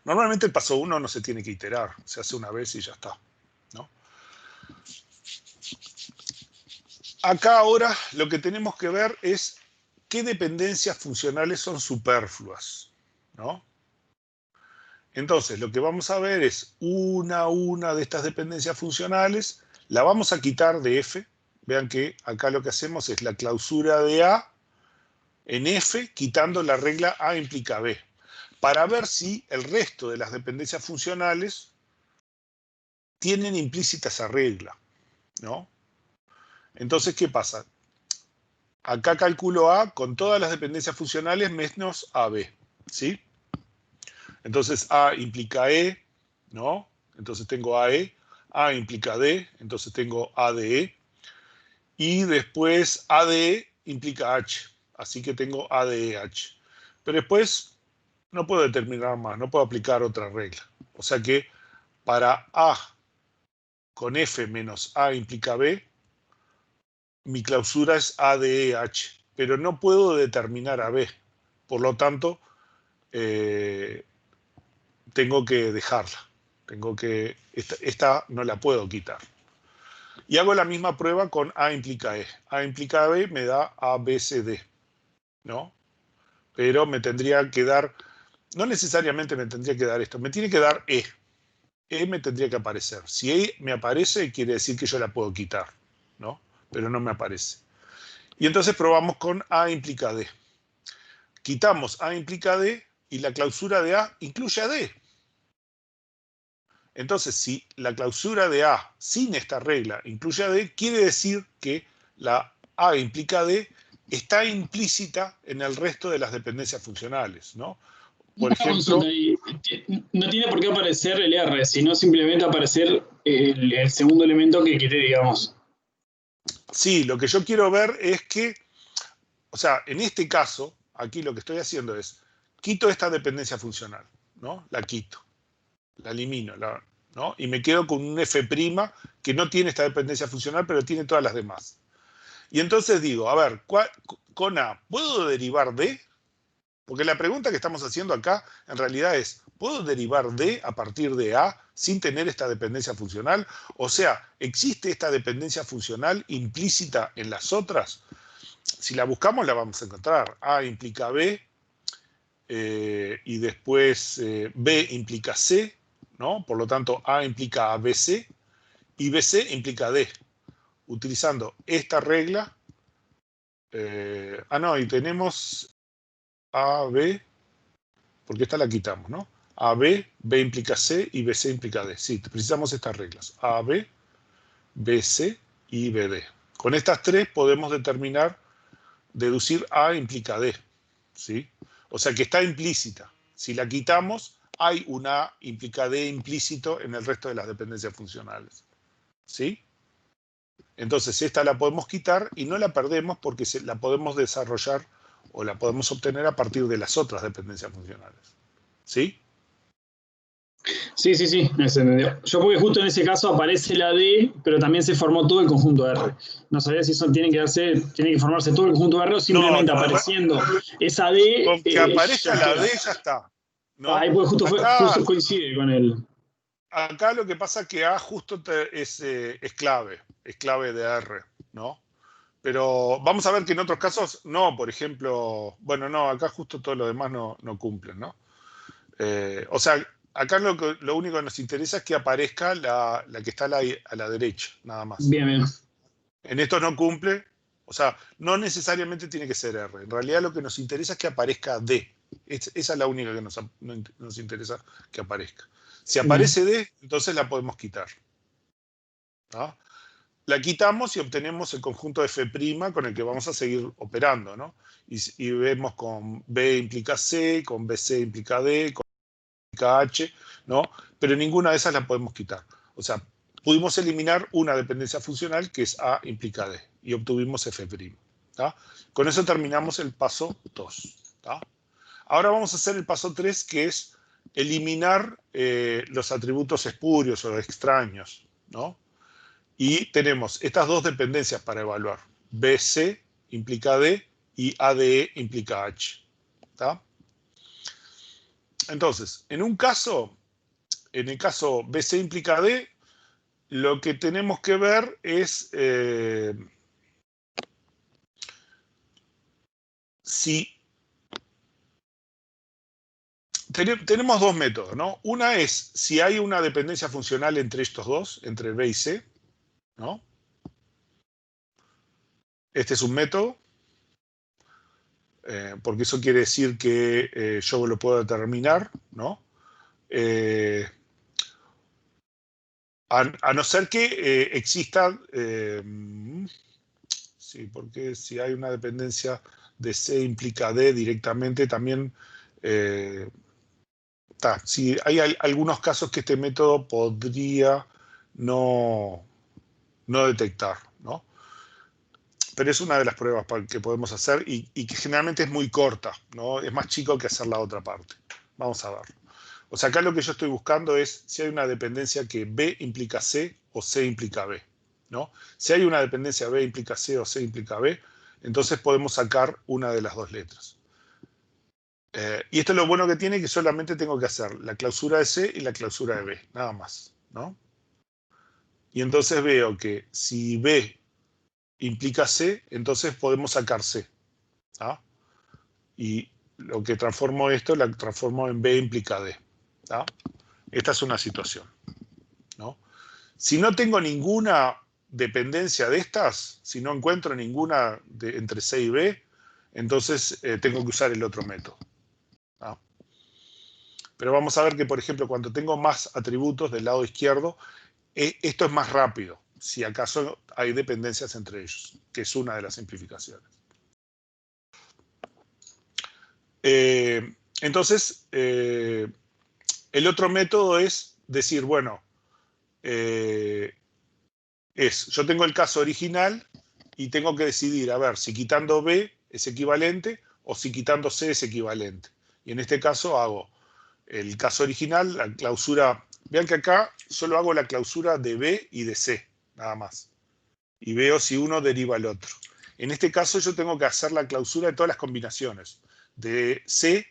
Normalmente el paso 1 no se tiene que iterar, se hace una vez y ya está, ¿no? Acá ahora lo que tenemos que ver es qué dependencias funcionales son superfluas, ¿no? Entonces, lo que vamos a ver es una a una de estas dependencias funcionales, la vamos a quitar de f. Vean que acá lo que hacemos es la clausura de A en f, quitando la regla A implica B, para ver si el resto de las dependencias funcionales tienen implícita esa regla, ¿no? Entonces, ¿qué pasa? Acá calculo A con todas las dependencias funcionales menos AB, ¿sí? Entonces A implica E, ¿no? Entonces tengo AE, A implica D, entonces tengo ADE, y después ADE implica H, así que tengo ADEH. Pero después no puedo determinar más, no puedo aplicar otra regla. O sea que para A con F menos A implica B, mi clausura es ADEH, pero no puedo determinar a B. Por lo tanto, tengo que dejarla. Esta no la puedo quitar. Y hago la misma prueba con A implica E. A implica B me da ABCD, ¿no? Pero me tendría que dar, no necesariamente me tendría que dar esto, me tiene que dar E. E me tendría que aparecer. Si E me aparece, quiere decir que yo la puedo quitar, ¿no? Pero no me aparece. Y entonces probamos con A implica D. Quitamos A implica D y la clausura de A incluye a D. Entonces, si la clausura de A sin esta regla incluye a D, quiere decir que la A implica D está implícita en el resto de las dependencias funcionales, ¿no? Por ejemplo, no tiene por qué aparecer el R, sino simplemente aparecer el segundo elemento que quité, digamos. Sí, lo que yo quiero ver es que, o sea, en este caso, aquí lo que estoy haciendo es, quito esta dependencia funcional, ¿no? La quito, la elimino, ¿no? Y me quedo con un F' que no tiene esta dependencia funcional, pero tiene todas las demás. Y entonces digo, a ver, con A, ¿puedo derivar D? Porque la pregunta que estamos haciendo acá, en realidad es, ¿puedo derivar D a partir de A sin tener esta dependencia funcional? O sea, ¿existe esta dependencia funcional implícita en las otras? Si la buscamos, la vamos a encontrar. A implica B, y después B implica C, ¿no? Por lo tanto, A implica ABC, y BC implica D. Utilizando esta regla, no, y tenemos AB, porque esta la quitamos, ¿no? AB, B implica C y BC implica D. Sí, precisamos estas reglas. AB, BC y BD. Con estas tres podemos deducir A implica D, ¿sí? O sea que está implícita. Si la quitamos, hay un A implica D implícito en el resto de las dependencias funcionales, ¿sí? Entonces esta la podemos quitar y no la perdemos porque la podemos desarrollar o la podemos obtener a partir de las otras dependencias funcionales, ¿sí? Sí, sí, sí, se entendió. Yo porque justo en ese caso aparece la D, pero también se formó todo el conjunto R. No sabía si eso tiene que formarse todo el conjunto R o simplemente No, apareciendo esa D. con que aparezca Ya la queda. D ya está. ¿No? Ahí pues justo Acá, coincide con el. acá lo que pasa es que A justo es clave de R, ¿no? Pero vamos a ver que en otros casos no, por ejemplo, bueno, no, acá justo todo lo demás no cumplen, ¿no? O sea, acá lo único que nos interesa es que aparezca la que está a la derecha, nada más. Bien, bien. En esto no cumple, o sea, no necesariamente tiene que ser R. En realidad lo que nos interesa es que aparezca D. Esa es la única que nos interesa que aparezca. Si aparece D, entonces la podemos quitar. ¿No? La quitamos y obtenemos el conjunto F' con el que vamos a seguir operando, ¿no? Y vemos con B implica C, con BC implica D, con B implica H, ¿no? Pero ninguna de esas la podemos quitar. O sea, pudimos eliminar una dependencia funcional que es A implica D y obtuvimos F'. ¿Tá? Con eso terminamos el paso 2. ¿Tá? Ahora vamos a hacer el paso 3, que es eliminar los atributos espurios o extraños, ¿no? Y tenemos estas dos dependencias para evaluar. BC implica D y ADE implica H. ¿Tá? Entonces, en el caso BC implica D, lo que tenemos que ver es si tenemos dos métodos, ¿no? Una es si hay una dependencia funcional entre estos dos, entre B y C, ¿no? Este es un método, porque eso quiere decir que yo lo puedo determinar, ¿no? A no ser que exista, sí, porque si hay una dependencia de C implica D directamente, también, sí, hay algunos casos que este método podría no detectar, ¿no? Pero es una de las pruebas que podemos hacer y que generalmente es muy corta, ¿no? Es más chico que hacer la otra parte. Vamos a ver. O sea, acá lo que yo estoy buscando es si hay una dependencia que B implica C o C implica B, ¿no? Si hay una dependencia B implica C o C implica B, entonces podemos sacar una de las dos letras. Y esto es lo bueno que tiene, que solamente tengo que hacer la clausura de C y la clausura de B, nada más, ¿no? Y entonces veo que si B implica C, entonces podemos sacar C. ¿Ah? Y lo que transformo esto, la transformo en B implica D. ¿Ah? Esta es una situación, ¿no? Si no tengo ninguna dependencia de estas, si no encuentro ninguna entre C y B, entonces tengo que usar el otro método. ¿Ah? Pero vamos a ver que, por ejemplo, cuando tengo más atributos del lado izquierdo, esto es más rápido, si acaso hay dependencias entre ellos, que es una de las simplificaciones. Entonces, el otro método es decir, bueno, yo tengo el caso original y tengo que decidir, a ver, si quitando B es equivalente o si quitando C es equivalente. Y en este caso hago el caso original, la clausura. Vean que acá solo hago la clausura de B y de C, nada más. Y veo si uno deriva el otro. En este caso yo tengo que hacer la clausura de todas las combinaciones, de C,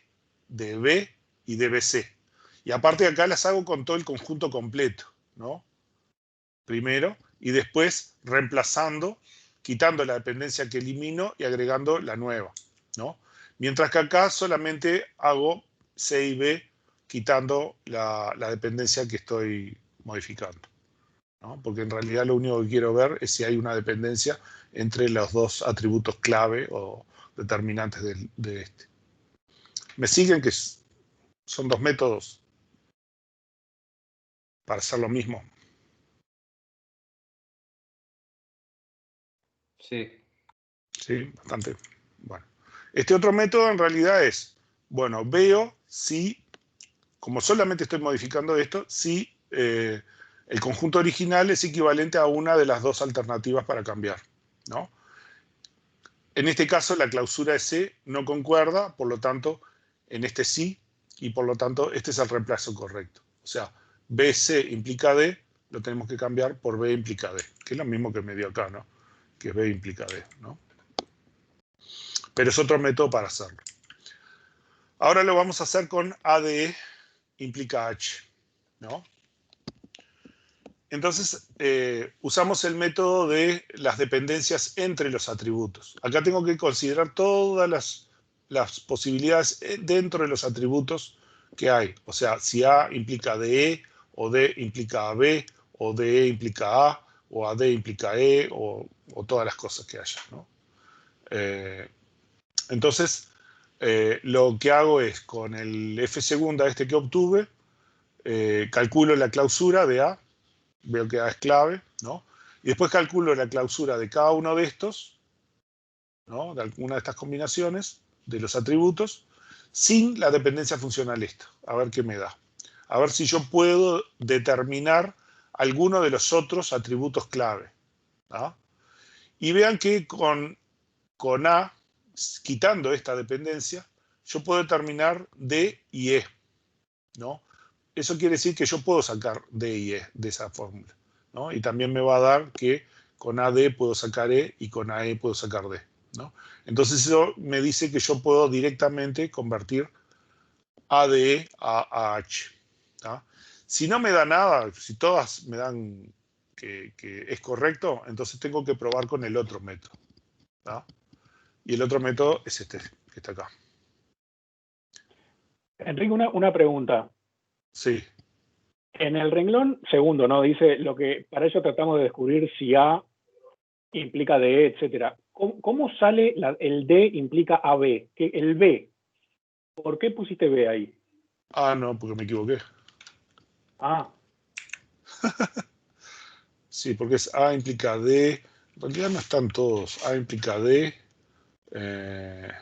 de B y de BC. Y aparte acá las hago con todo el conjunto completo, ¿no? Primero, y después reemplazando, quitando la dependencia que elimino y agregando la nueva, ¿no? Mientras que acá solamente hago C y B quitando la dependencia que estoy modificando, ¿no? Porque en realidad lo único que quiero ver es si hay una dependencia entre los dos atributos clave o determinantes de este. ¿Me siguen que son dos métodos para hacer lo mismo? Sí. Sí, bastante. Bueno. Este otro método en realidad es, bueno, veo si, como solamente estoy modificando esto, si el conjunto original es equivalente a una de las dos alternativas para cambiar, ¿no? En este caso la clausura de C no concuerda, por lo tanto, en este sí, y por lo tanto este es el reemplazo correcto. O sea, BC implica D, lo tenemos que cambiar por B implica D, que es lo mismo que me dio acá, ¿no? Que B implica D, ¿no? Pero es otro método para hacerlo. Ahora lo vamos a hacer con ADE implica H, ¿no? Entonces, usamos el método de las dependencias entre los atributos. Acá tengo que considerar todas las posibilidades dentro de los atributos que hay. O sea, si A implica DE, o D implica AB, o DE implica A, o AD implica E, o todas las cosas que haya, ¿no? Entonces, lo que hago es, con el F segunda que obtuve, calculo la clausura de A, veo que A es clave, ¿no? Y después calculo la clausura de cada uno de estos, ¿no? De alguna de estas combinaciones de los atributos, sin la dependencia funcional esta. A ver qué me da. A ver si yo puedo determinar alguno de los otros atributos clave, ¿no? Y vean que con A, quitando esta dependencia, yo puedo determinar D y E, ¿no? Eso quiere decir que yo puedo sacar D y E de esa fórmula, ¿no? Y también me va a dar que con AD puedo sacar E y con AE puedo sacar D, ¿no? Entonces eso me dice que yo puedo directamente convertir ADE a H, ¿tá? Si no me da nada, si todas me dan que es correcto, entonces tengo que probar con el otro método, ¿tá? Y el otro método es este, que está acá. Enrique, una pregunta. Sí. En el renglón segundo, ¿no? Dice lo que para eso tratamos de descubrir si A implica DE, etcétera. ¿Cómo sale el D implica AB? El B. ¿Por qué pusiste B ahí? Ah, no, porque me equivoqué. Ah, Sí, porque es A implica D. En realidad no están todos. A implica D. En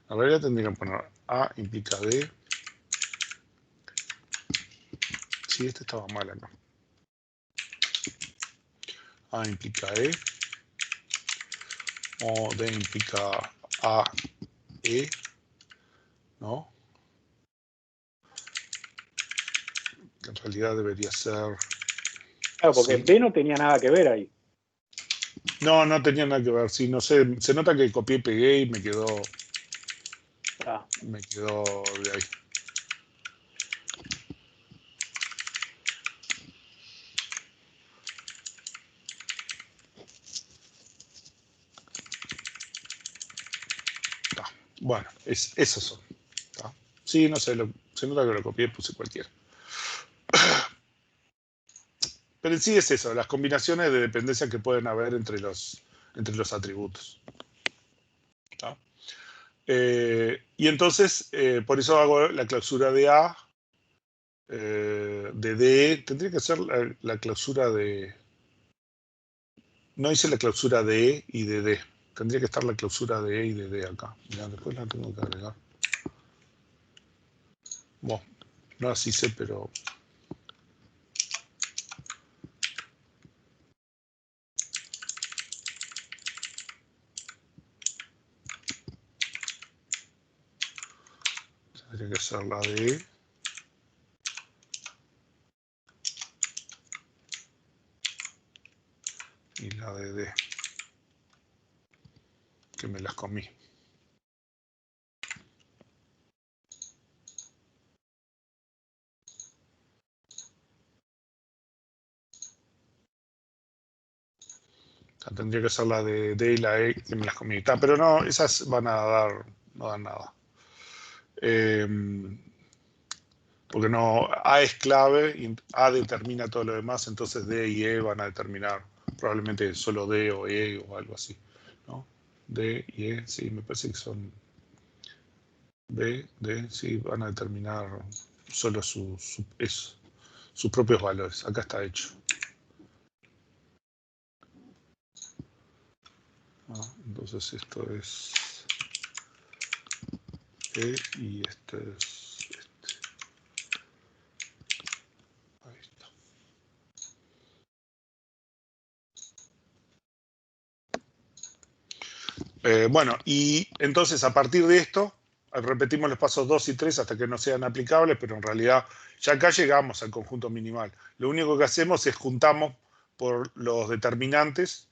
realidad tendría que poner A implica D. Sí, este estaba mal acá. A implica E. O D implica A, E. ¿No? Que en realidad debería ser... claro, porque Sí. B no tenía nada que ver ahí. No, no tenía nada que ver. Sí, no sé. Se nota que copié y pegué y me quedó Ah, de ahí. Tá. Bueno, esos son. ¿Tá? Sí, no sé, se nota que lo copié y puse cualquiera. Pero en sí es eso, las combinaciones de dependencia que pueden haber entre los atributos. ¿Tá? Y entonces, por eso hago la clausura de A, de D, tendría que ser la clausura de... No hice la clausura de E y de D. Tendría que estar la clausura de E y de D acá. Mirá, después la tengo que agregar. Bueno, no las hice, pero... Tendría que ser la de E. Y la de D. Que me las comí. Tendría que ser la de D y la E que me las comí. Pero no, esas van a dar, no dan nada. Porque no, A es clave y A determina todo lo demás, entonces D y E van a determinar probablemente solo D o E o algo así, ¿no? D y E, sí, me parece que son B, D, sí, van a determinar solo sus propios valores. Acá está hecho. Entonces esto es E y este es este. Ahí está. Bueno, y entonces a partir de esto, repetimos los pasos 2 y 3 hasta que no sean aplicables, pero en realidad ya acá llegamos al conjunto minimal. Lo único que hacemos es juntamos por los determinantes,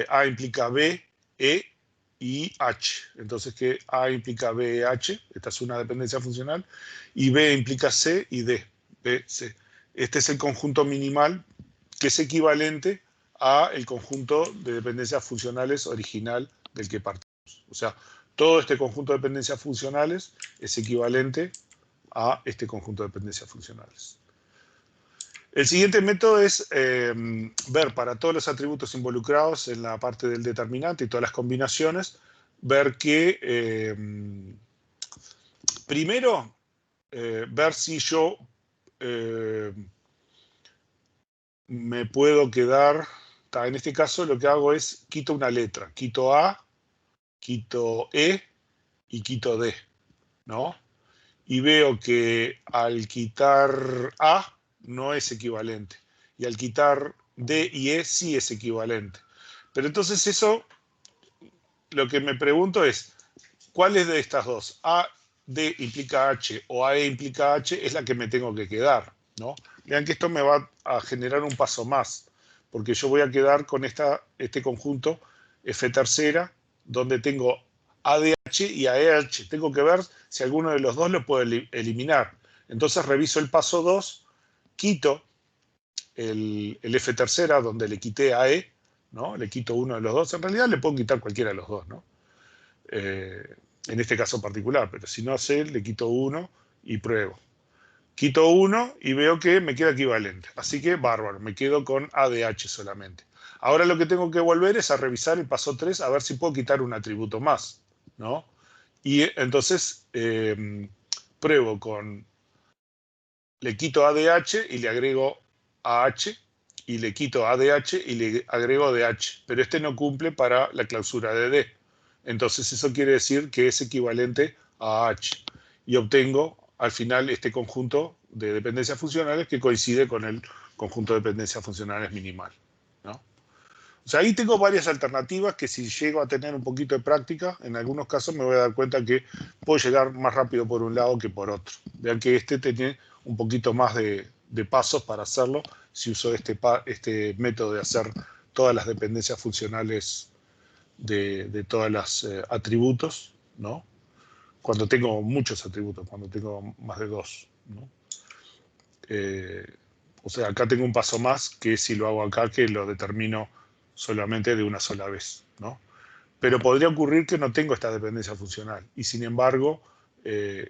A implica B, E y H. Entonces que A implica B, E, H, esta es una dependencia funcional, y B implica C y D, B, C. Este es el conjunto minimal que es equivalente a el conjunto de dependencias funcionales original del que partimos. O sea, todo este conjunto de dependencias funcionales es equivalente a este conjunto de dependencias funcionales. El siguiente método es ver para todos los atributos involucrados en la parte del determinante y todas las combinaciones, ver que primero, ver si yo me puedo quedar, en este caso lo que hago es quito una letra, quito A, quito E y quito D, ¿no? Y veo que al quitar A no es equivalente. Y al quitar D y E sí es equivalente. Pero entonces eso, lo que me pregunto es, ¿cuál es de estas dos? A, D implica H o A, E implica H es la que me tengo que quedar, ¿no? Vean que esto me va a generar un paso más, porque yo voy a quedar con este conjunto F tercera, donde tengo ADH y AEH. Tengo que ver si alguno de los dos lo puedo eliminar. Entonces reviso el paso 2, quito el F tercera, donde le quité a E, ¿no? Le quito uno de los dos. En realidad le puedo quitar cualquiera de los dos, ¿no? En este caso particular, pero si no sé, le quito uno y pruebo. Quito uno y veo que me queda equivalente. Así que bárbaro, me quedo con ADH solamente. Ahora lo que tengo que volver es a revisar el paso 3 a ver si puedo quitar un atributo más, ¿no? Y entonces pruebo con, le quito ADH y le agrego AH, y le quito ADH y le agrego DH, pero este no cumple para la clausura de D. Entonces eso quiere decir que es equivalente a H. Y obtengo al final este conjunto de dependencias funcionales que coincide con el conjunto de dependencias funcionales minimal, ¿no? O sea, ahí tengo varias alternativas que si llego a tener un poquito de práctica, en algunos casos me voy a dar cuenta que puedo llegar más rápido por un lado que por otro. Vean que este tiene un poquito más de pasos para hacerlo si uso este método de hacer todas las dependencias funcionales de todos los atributos, ¿no? Cuando tengo muchos atributos, cuando tengo más de 2, ¿no? O sea, acá tengo un paso más que si lo hago acá, que lo determino solamente de una sola vez, ¿no? Pero podría ocurrir que no tengo esta dependencia funcional y sin embargo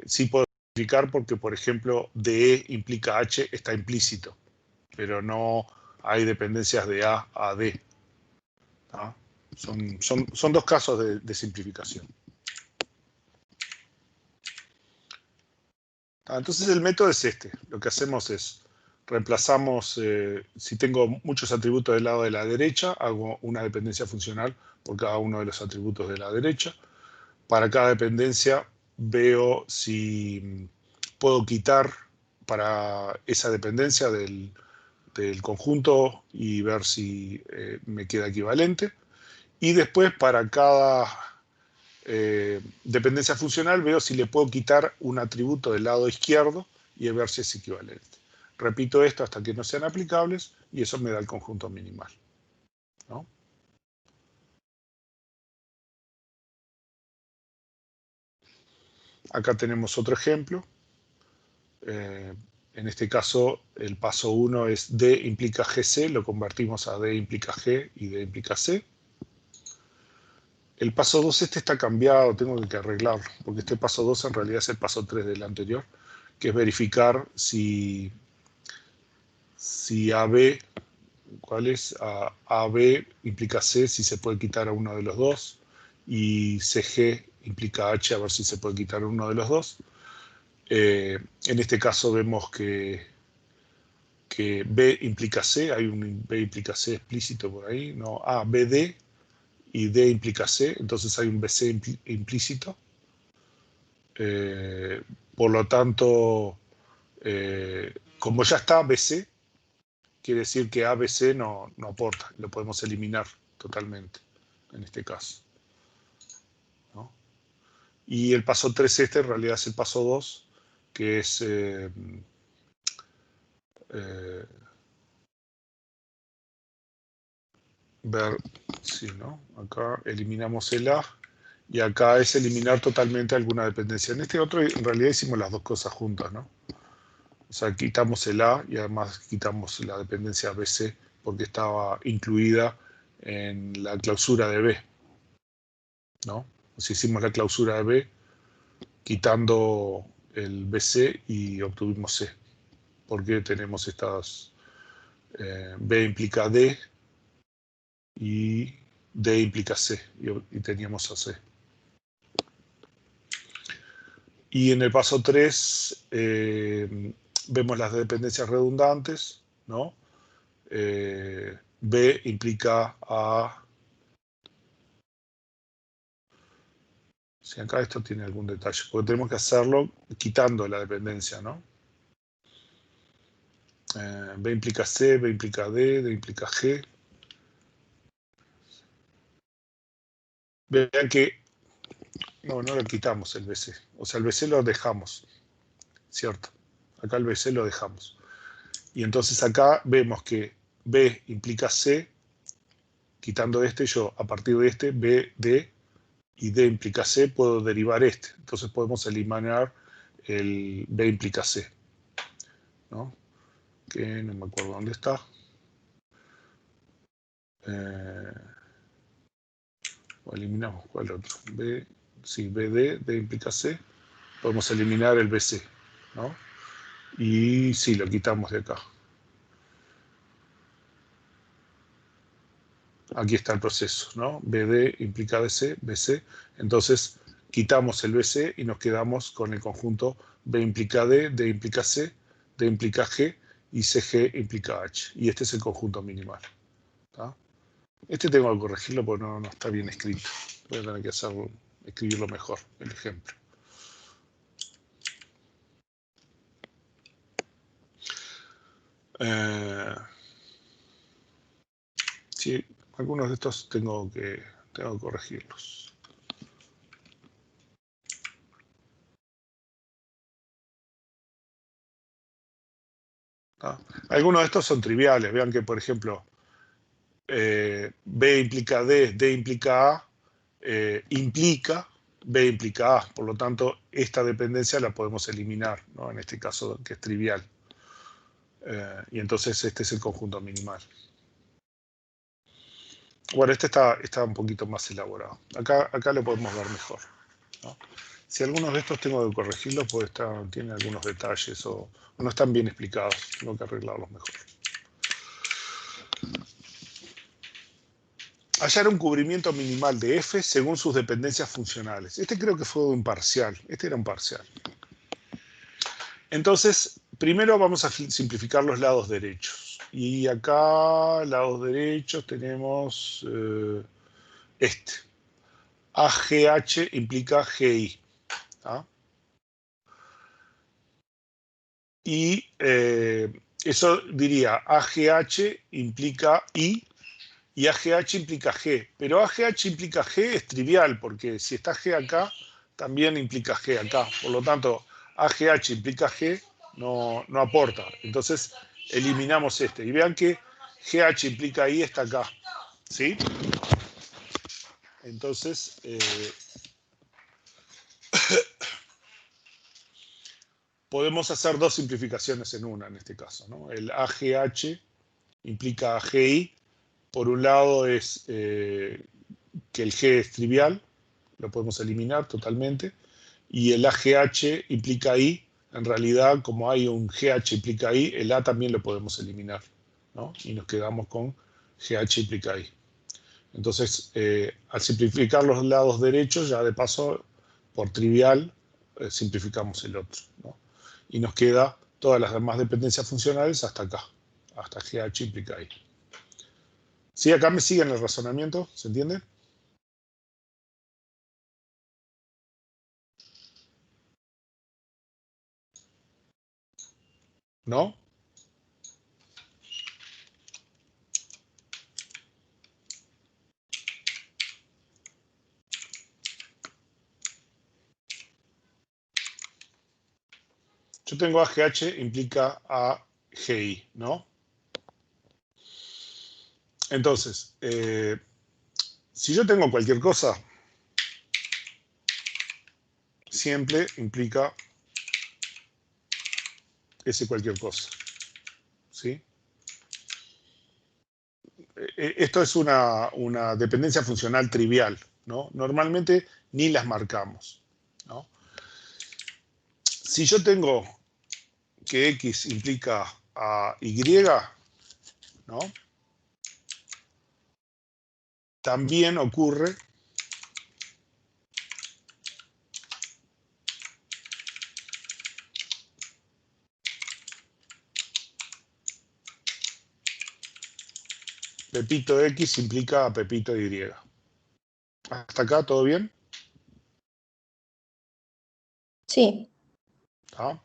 sí puedo explicar porque, por ejemplo, DE implica H está implícito, pero no hay dependencias de A a D, ¿no? Son dos casos de simplificación. Entonces el método es este. Lo que hacemos es reemplazamos, si tengo muchos atributos del lado de la derecha, hago una dependencia funcional por cada uno de los atributos de la derecha. Para cada dependencia veo si puedo quitar para esa dependencia del conjunto y ver si me queda equivalente. Y después para cada dependencia funcional veo si le puedo quitar un atributo del lado izquierdo y ver si es equivalente. Repito esto hasta que no sean aplicables y eso me da el conjunto minimal, ¿no? Acá tenemos otro ejemplo. En este caso, el paso 1 es D implica GC, lo convertimos a D implica G y D implica C. El paso 2 este está cambiado, tengo que arreglarlo, porque este paso 2 en realidad es el paso 3 del anterior, que es verificar si AB, ¿cuál es? AB implica C, si se puede quitar a uno de los dos, y CG implica H, a ver si se puede quitar a uno de los dos. En este caso vemos que B implica C, hay un B implica C explícito por ahí, no, BD y D implica C, entonces hay un BC implícito. Por lo tanto, como ya está BC, quiere decir que ABC no aporta, lo podemos eliminar totalmente en este caso, ¿no? Y el paso 3 en realidad es el paso 2, que es ver, sí, ¿no? Acá eliminamos el A y acá es eliminar totalmente alguna dependencia. En este otro en realidad hicimos las dos cosas juntas, ¿no? O sea, quitamos el A y además quitamos la dependencia BC porque estaba incluida en la clausura de B, ¿no? O sea, hicimos la clausura de B quitando el BC y obtuvimos C. Porque tenemos estas B implica D y D implica C y teníamos a C. Y en el paso 3 vemos las dependencias redundantes, ¿no? B implica A. Si acá esto tiene algún detalle, porque tenemos que hacerlo quitando la dependencia, ¿no? B implica C, B implica D, D implica G. Vean que no lo quitamos el BC. O sea, el BC lo dejamos, ¿cierto? Acá el BC lo dejamos. Y entonces acá vemos que B implica C, quitando este, yo a partir de este, B, D, y D implica C, puedo derivar este. Entonces podemos eliminar el B implica C, ¿no? Que no me acuerdo dónde está. O eliminamos, ¿cuál otro? B, sí, BD, D implica C. Podemos eliminar el BC, ¿no? Y sí, lo quitamos de acá. Aquí está el proceso, ¿no? BD implica BC, BC. Entonces, quitamos el BC y nos quedamos con el conjunto B implica D, D implica C, D implica G y CG implica H. Y este es el conjunto minimal, ¿tá? Este tengo que corregirlo porque no está bien escrito. Voy a tener que hacerlo, escribirlo mejor, el ejemplo. Sí, algunos de estos tengo que corregirlos. ¿Ah? Algunos de estos son triviales. Vean que, por ejemplo, B implica D, D implica A, implica B implica A. Por lo tanto, esta dependencia la podemos eliminar, ¿no? En este caso, que es trivial. Y entonces este es el conjunto minimal. Bueno, este está un poquito más elaborado. Acá lo podemos ver mejor, ¿no? Si algunos de estos tengo que corregirlos, pues tienen algunos detalles o no están bien explicados. Tengo que arreglarlos mejor. Hallar un cubrimiento minimal de F según sus dependencias funcionales. Este creo que fue un parcial. Este era un parcial. Entonces, primero vamos a simplificar los lados derechos. Y acá, lados derechos, tenemos este. AGH implica GI. ¿Ah? Y eso diría AGH implica I y AGH implica G. Pero AGH implica G es trivial porque si está G acá, también implica G acá. Por lo tanto, AGH implica G no aporta. Entonces, eliminamos este. Y vean que GH implica I está acá. ¿Sí? Entonces, podemos hacer dos simplificaciones en una en este caso, ¿no? El AGH implica AGI. Por un lado es que el G es trivial, lo podemos eliminar totalmente, y el AGH implica I, en realidad como hay un GH implica I, el A también lo podemos eliminar, ¿no? Y nos quedamos con GH implica I. Entonces, al simplificar los lados derechos, ya de paso, por trivial, simplificamos el otro, ¿no? Y nos queda todas las demás dependencias funcionales hasta acá, hasta GH implica I. ¿Sí? Acá me siguen el razonamiento, ¿se entiende? ¿No? Yo tengo AGH implica AGI, ¿no? Entonces, si yo tengo cualquier cosa, siempre implica ese cualquier cosa, ¿sí? Esto es una dependencia funcional trivial, ¿no? Normalmente ni las marcamos, ¿no? Si yo tengo que X implica a Y, ¿no? También ocurre Pepito X implica a Pepito Y. ¿Hasta acá todo bien? Sí. ¿Ah?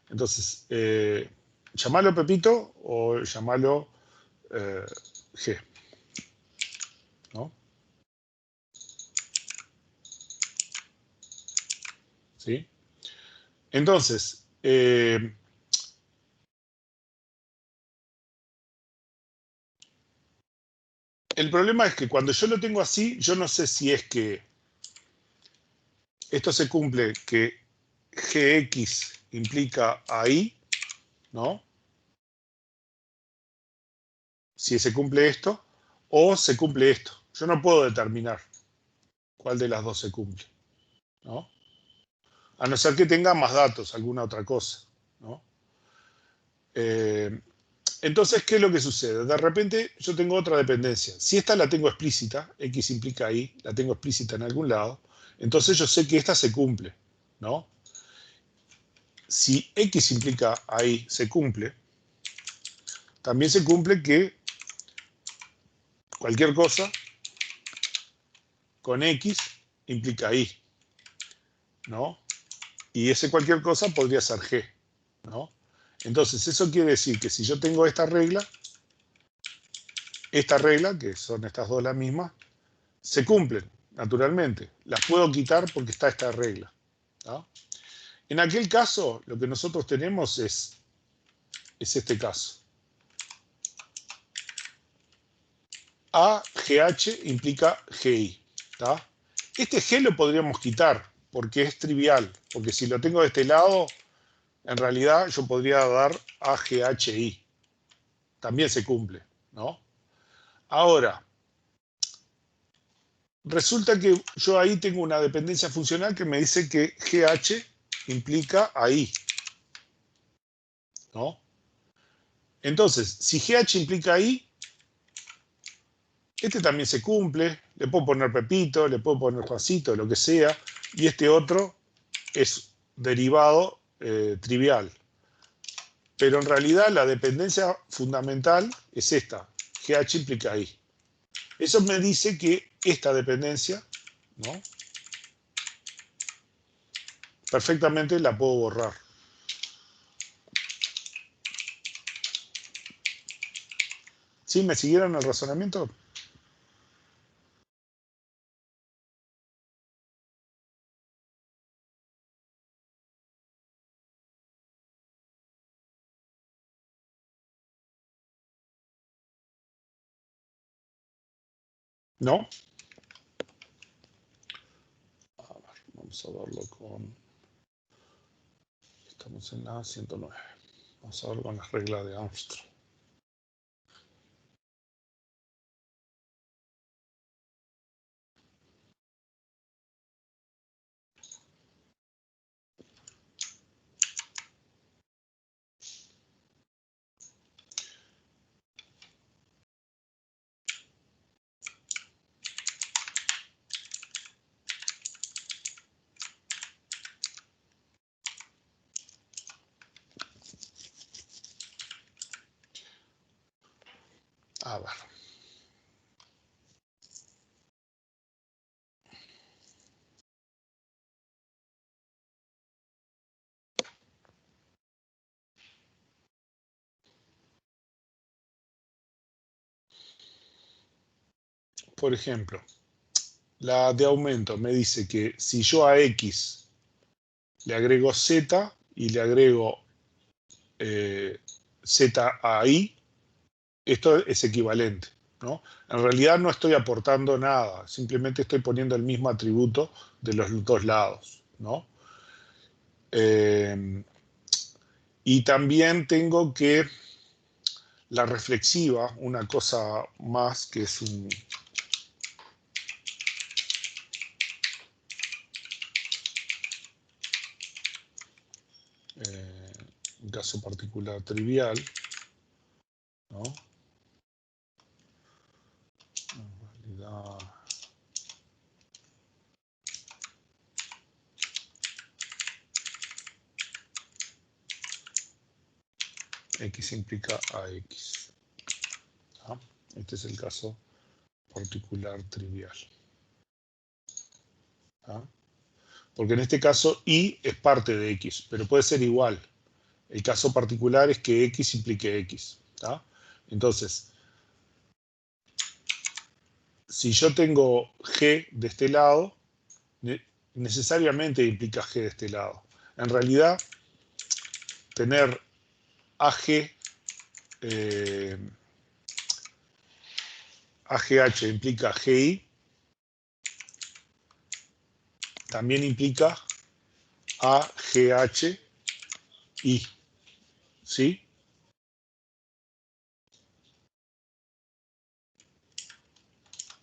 Entonces, llamalo Pepito o llamalo G, ¿no? ¿Sí? Entonces, el problema es que cuando yo lo tengo así, yo no sé si es que esto se cumple, que Gx implica a Y, ¿no? Si se cumple esto, o se cumple esto. Yo no puedo determinar cuál de las dos se cumple, ¿no? A no ser que tenga más datos, alguna otra cosa, ¿no? Entonces, ¿qué es lo que sucede? De repente yo tengo otra dependencia. Si esta la tengo explícita, X implica Y, la tengo explícita en algún lado, entonces yo sé que esta se cumple, ¿no? Si X implica Y se cumple, también se cumple que cualquier cosa con X implica Y, ¿no? Y ese cualquier cosa podría ser G, ¿no? Entonces, eso quiere decir que si yo tengo esta regla, que son estas dos las mismas, se cumplen, naturalmente. Las puedo quitar porque está esta regla, ¿no? En aquel caso, lo que nosotros tenemos es este caso. AGH implica GI, ¿tá? Este G lo podríamos quitar porque es trivial, porque si lo tengo de este lado, en realidad yo podría dar AGHI. También se cumple, ¿no? Ahora, resulta que yo ahí tengo una dependencia funcional que me dice que GH implica a I, ¿no? Entonces, si GH implica I, este también se cumple, le puedo poner Pepito, le puedo poner Juancito, lo que sea, y este otro es derivado trivial. Pero en realidad la dependencia fundamental es esta, GH implica I. Eso me dice que esta dependencia, ¿no? Perfectamente la puedo borrar. ¿Sí? ¿Me siguieron el razonamiento? ¿No? A ver, vamos a verlo con... Estamos en la 109. Vamos a ver con las reglas de Armstrong. A ver. Por ejemplo, la de aumento me dice que si yo a X le agrego Z, y le agrego Z a I, esto es equivalente, ¿no? En realidad no estoy aportando nada, simplemente estoy poniendo el mismo atributo de los dos lados, ¿no? Y también tengo que la reflexiva, una cosa más que es un caso particular trivial, ¿no? En realidad, X implica AX. ¿Ah? Este es el caso particular trivial. ¿Ah? Porque en este caso Y es parte de X, pero puede ser igual. El caso particular es que X implique X. ¿Ah? Entonces, si yo tengo G de este lado, necesariamente implica G de este lado. En realidad, tener AG, AGH implica GI, también implica AGHI, ¿sí?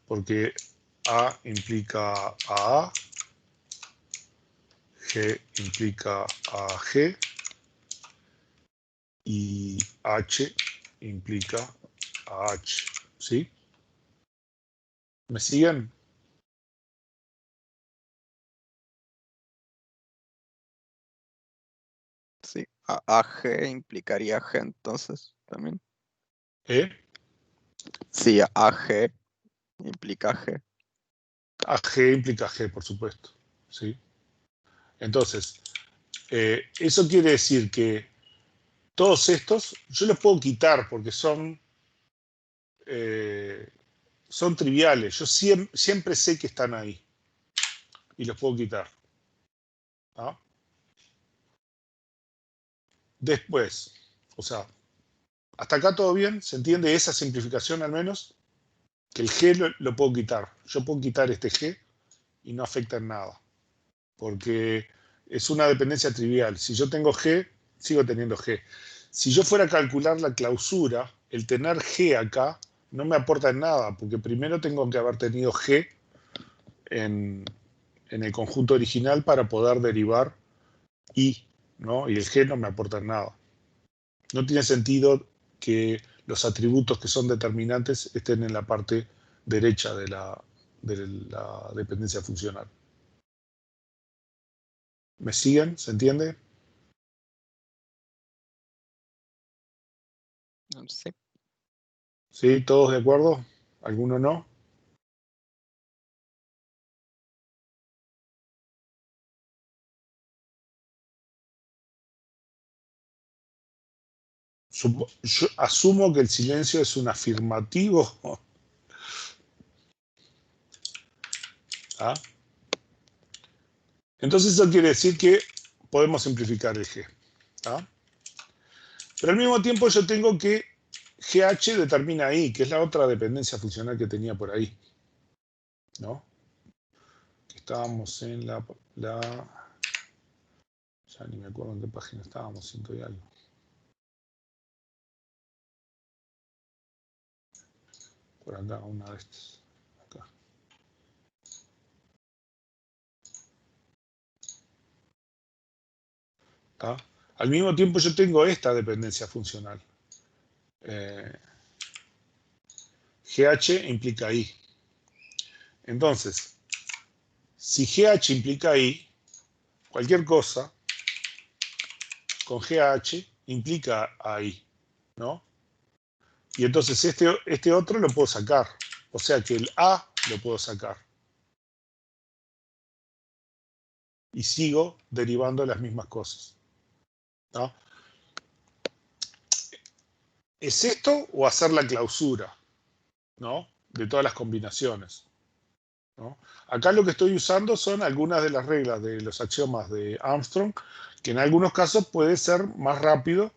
Porque A implica a G implica a G y H implica a H, ¿sí? ¿Me siguen? Sí, AG implicaría G entonces también. Sí, AG implica G. AG implica G, por supuesto, ¿sí? Entonces, eso quiere decir que todos estos yo los puedo quitar porque son triviales. Yo siempre sé que están ahí y los puedo quitar. ¿Ah? Después, o sea, hasta acá todo bien, ¿se entiende esa simplificación al menos? Que el G lo puedo quitar. Yo puedo quitar este G y no afecta en nada. Porque es una dependencia trivial. Si yo tengo G, sigo teniendo G. Si yo fuera a calcular la clausura, el tener G acá no me aporta en nada, porque primero tengo que haber tenido G en el conjunto original para poder derivar I, ¿no? Y el G no me aporta en nada. No tiene sentido que los atributos que son determinantes estén en la parte derecha de la dependencia funcional. ¿Me siguen? ¿Se entiende? Sí. ¿Sí? ¿Todos de acuerdo? ¿Alguno no? Yo asumo que el silencio es un afirmativo. ¿Ah? Entonces eso quiere decir que podemos simplificar el G. ¿Ah? Pero al mismo tiempo yo tengo que GH determina I, que es la otra dependencia funcional que tenía por ahí. ¿No? Estábamos en la ya ni me acuerdo en qué página estábamos, 100 y algo. Por acá, una de estas. Acá. ¿Tá? Al mismo tiempo yo tengo esta dependencia funcional. GH implica I. Entonces, si GH implica I, cualquier cosa con GH implica AI, ¿no? Y entonces este otro lo puedo sacar. O sea que el A lo puedo sacar. Y sigo derivando las mismas cosas. ¿No? ¿Es esto o hacer la clausura? ¿No? De todas las combinaciones. ¿No? Acá lo que estoy usando son algunas de las reglas de los axiomas de Armstrong que en algunos casos puede ser más rápido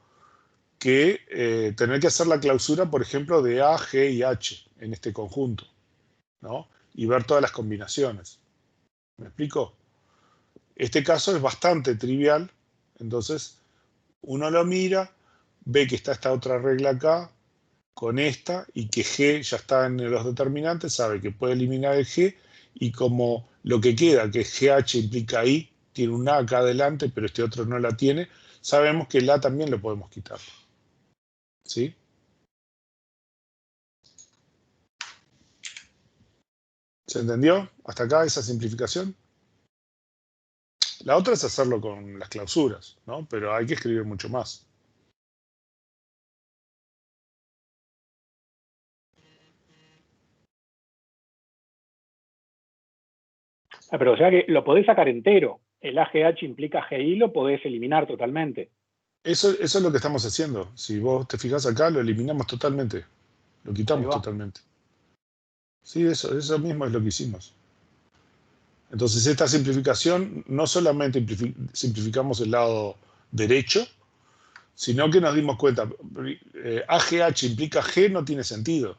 que tener que hacer la clausura, por ejemplo, de A, G y H en este conjunto, ¿no? Y ver todas las combinaciones. ¿Me explico? Este caso es bastante trivial, entonces uno lo mira, ve que está esta otra regla acá, con esta, y que G ya está en los determinantes, sabe que puede eliminar el G, y como lo que queda, que GH implica I, tiene un A acá adelante, pero este otro no la tiene, sabemos que el A también lo podemos quitar. ¿Sí? ¿Se entendió? ¿Hasta acá esa simplificación? La otra es hacerlo con las clausuras, ¿no? Pero hay que escribir mucho más. Pero o sea que lo podés sacar entero. El AGH implica GI, lo podés eliminar totalmente. Eso es lo que estamos haciendo. Si vos te fijas acá, lo eliminamos totalmente. Lo quitamos totalmente. Sí, eso mismo es lo que hicimos. Entonces, esta simplificación, no solamente simplificamos el lado derecho, sino que nos dimos cuenta, AGH implica G no tiene sentido,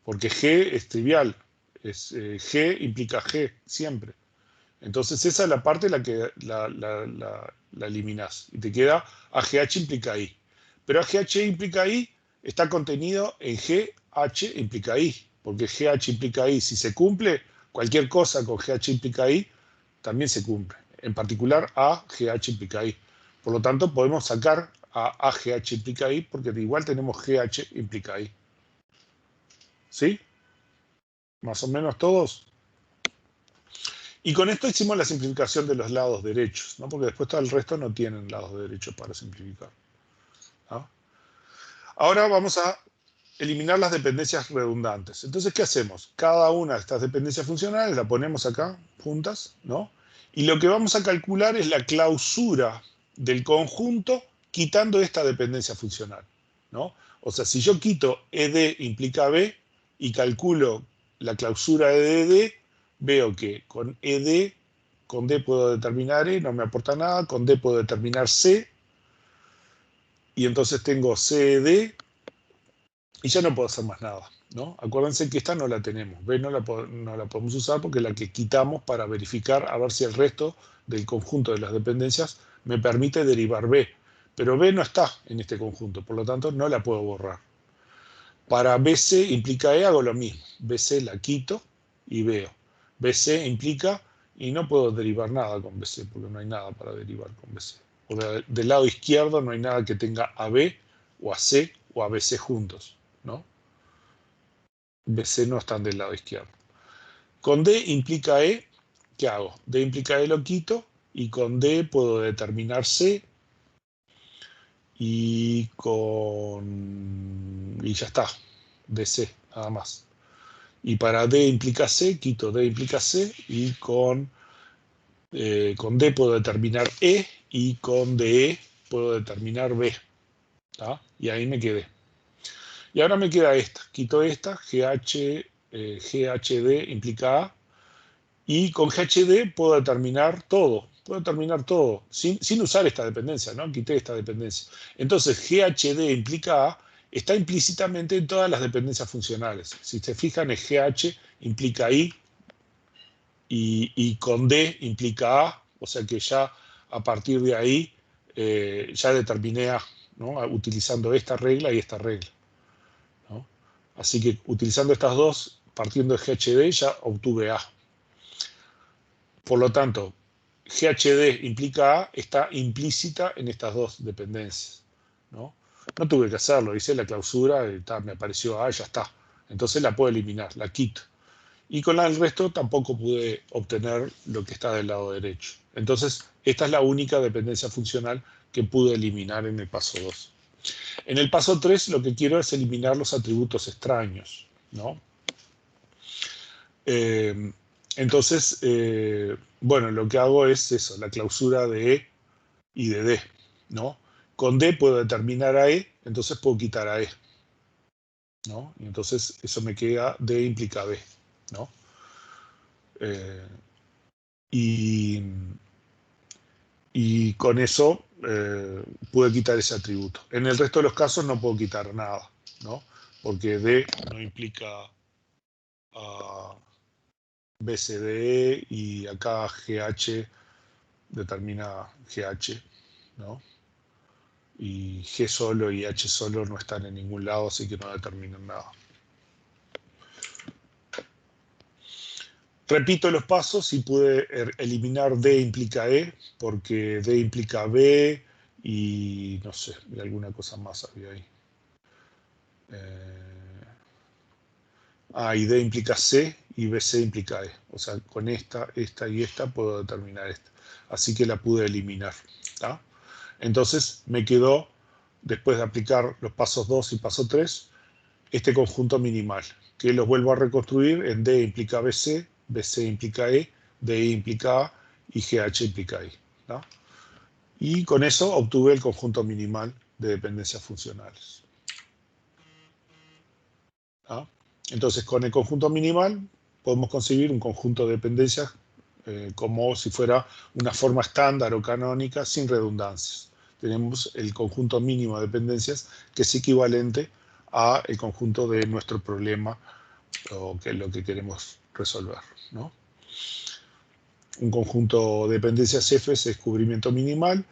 porque G es trivial, G implica G siempre. Entonces esa es la parte en la que la eliminás y te queda AGH implica I. Pero AGH implica I está contenido en GH implica I, porque GH implica I, si se cumple, cualquier cosa con GH implica I también se cumple. En particular AGH implica I. Por lo tanto, podemos sacar a AGH implica I porque igual tenemos GH implica I. ¿Sí? Más o menos todos. Y con esto hicimos la simplificación de los lados derechos, ¿no? Porque después todo el resto no tienen lados derechos para simplificar, ¿no? Ahora vamos a eliminar las dependencias redundantes. Entonces, ¿qué hacemos? Cada una de estas dependencias funcionales la ponemos acá juntas, ¿no? Y lo que vamos a calcular es la clausura del conjunto quitando esta dependencia funcional, ¿no? O sea, si yo quito ED implica B y calculo la clausura de D, veo que con ED, con D puedo determinar E, no me aporta nada, con D puedo determinar C, y entonces tengo CED, y ya no puedo hacer más nada, ¿no? Acuérdense que esta no la tenemos, B no la podemos usar porque es la que quitamos para verificar a ver si el resto del conjunto de las dependencias me permite derivar B. Pero B no está en este conjunto, por lo tanto no la puedo borrar. Para BC implica E hago lo mismo, BC la quito y veo. BC implica, y no puedo derivar nada con BC, porque no hay nada para derivar con BC. Porque del lado izquierdo no hay nada que tenga a B o a C o a BC juntos, ¿no? BC no están del lado izquierdo. Con D implica E, ¿qué hago? D implica E lo quito, y con D puedo determinar C, y ya está, DC, nada más. Y para D implica C, quito D implica C, y con D puedo determinar E, y con DE puedo determinar B. ¿Tá? Y ahí me quedé. Y ahora me queda esta, quito esta, GHD implica A, y con GHD puedo determinar todo, sin usar esta dependencia, ¿no? Quité esta dependencia. Entonces, GHD implica A está implícitamente en todas las dependencias funcionales. Si se fijan, es GH implica I, y con D implica A, o sea que ya a partir de ahí ya determiné A, ¿no? Utilizando esta regla y esta regla, ¿no? Así que utilizando estas dos, partiendo de GHD, ya obtuve A. Por lo tanto, GHD implica A está implícita en estas dos dependencias, ¿no? No tuve que hacerlo, hice la clausura, me apareció A, ya está. Entonces la puedo eliminar, la quito. Y con el resto tampoco pude obtener lo que está del lado derecho. Entonces, esta es la única dependencia funcional que pude eliminar en el paso 2. En el paso 3 lo que quiero es eliminar los atributos extraños, ¿no? Entonces, bueno, lo que hago es eso, la clausura de E y de D, ¿no? Con D puedo determinar a E, entonces puedo quitar a E, ¿no? Y entonces eso me queda D implica B, ¿no? Y Y con eso pude quitar ese atributo. En el resto de los casos no puedo quitar nada, ¿no? Porque D no implica BCDE y acá GH determina GH, ¿no? Y G solo y H solo no están en ningún lado, así que no determinan nada. Repito los pasos y pude eliminar D implica E, porque D implica B y no sé, y alguna cosa más había ahí. Y D implica C y BC implica E. O sea, con esta y esta puedo determinar esta. Así que la pude eliminar, ¿tá? Entonces me quedó, después de aplicar los pasos 2 y paso 3, este conjunto minimal, que los vuelvo a reconstruir en D implica BC, BC implica E, DI implica A y GH implica I, ¿no? Y con eso obtuve el conjunto minimal de dependencias funcionales, ¿no? Entonces, con el conjunto minimal podemos conseguir un conjunto de dependencias como si fuera una forma estándar o canónica sin redundancias. Tenemos el conjunto mínimo de dependencias que es equivalente al conjunto de nuestro problema o que es lo que queremos resolver, ¿no? Un conjunto de dependencias F es descubrimiento minimal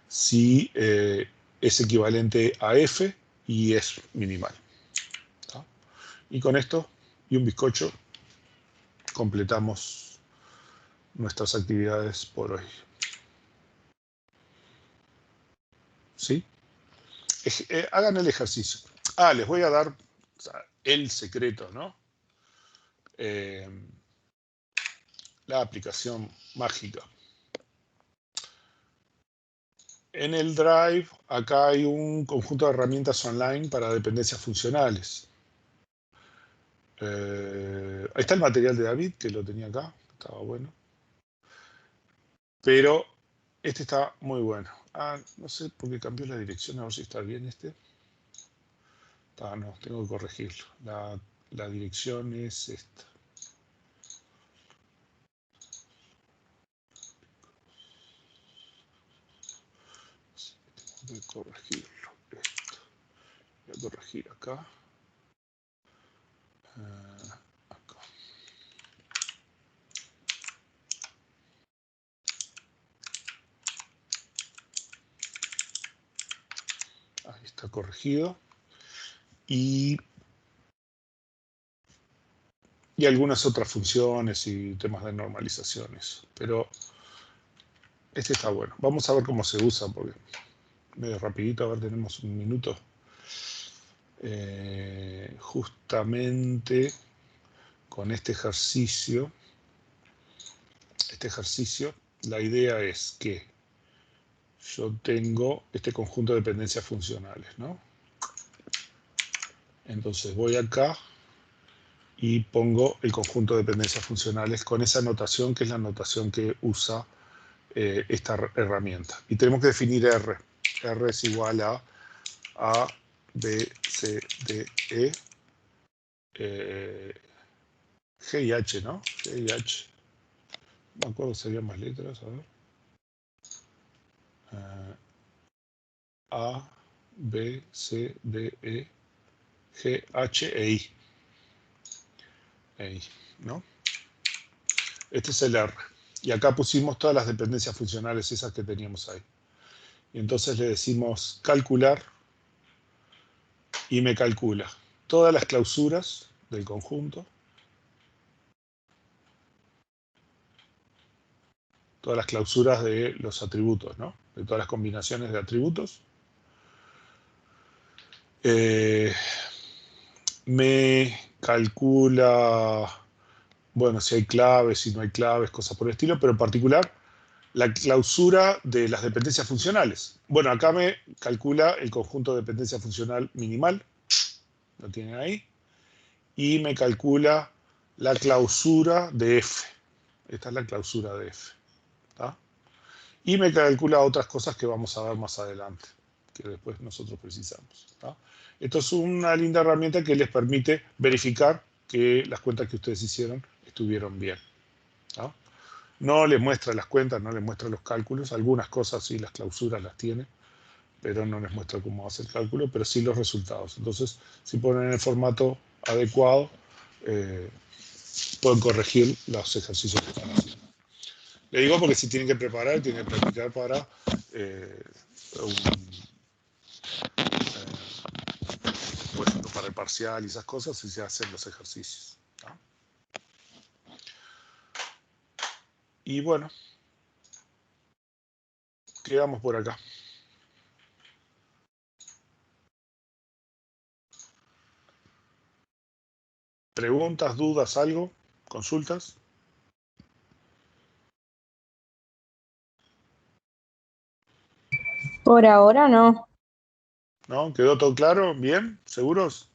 si es equivalente a F y es minimal, ¿tá? Y con esto y un bizcocho completamos nuestras actividades por hoy. ¿Sí? Hagan el ejercicio. Les voy a dar el secreto, ¿no? La aplicación mágica. En el Drive, acá hay un conjunto de herramientas online para dependencias funcionales. Ahí está el material de David, que lo tenía acá, estaba bueno. Pero este está muy bueno. No sé por qué cambió la dirección, a ver si está bien este. No, tengo que corregirlo. La dirección es esta. Tengo que corregirlo. Esto. Voy a corregir acá. Acá. Ahí está corregido. Y algunas otras funciones y temas de normalizaciones. Pero este está bueno. Vamos a ver cómo se usa, porque medio rapidito, a ver, tenemos un minuto. Justamente con este ejercicio, la idea es que yo tengo este conjunto de dependencias funcionales, ¿no? Entonces voy acá y pongo el conjunto de dependencias funcionales con esa notación que es la notación que usa esta herramienta. Y tenemos que definir R. R es igual a B, C, D, E, G y H, ¿no? G y H. No me acuerdo si había más letras, a ver. A, B, C, D, E, G, H e I. ¿No? Este es el R. Y acá pusimos todas las dependencias funcionales, esas que teníamos ahí. Y entonces le decimos calcular y me calcula todas las clausuras del conjunto, todas las clausuras de los atributos, ¿no? De todas las combinaciones de atributos. Me calcula, bueno, si hay claves, si no hay claves, cosas por el estilo, pero en particular la clausura de las dependencias funcionales. Bueno, acá me calcula el conjunto de dependencia funcional minimal, lo tienen ahí, y me calcula la clausura de F. Esta es la clausura de F, ¿tá? Y me calcula otras cosas que vamos a ver más adelante, que después nosotros precisamos, ¿tá? Esto es una linda herramienta que les permite verificar que las cuentas que ustedes hicieron estuvieron bien, ¿tá? No les muestra las cuentas, no les muestra los cálculos. Algunas cosas sí, las clausuras las tiene, pero no les muestra cómo hace el cálculo, pero sí los resultados. Entonces, si ponen el formato adecuado, pueden corregir los ejercicios que están haciendo. Le digo porque si tienen que preparar, tienen que practicar para por ejemplo, para el parcial y esas cosas, y se hacen los ejercicios, ¿no? Y bueno, quedamos por acá. ¿Preguntas, dudas, algo? ¿Consultas? Por ahora no. ¿No? ¿Quedó todo claro? ¿Bien? ¿Seguros?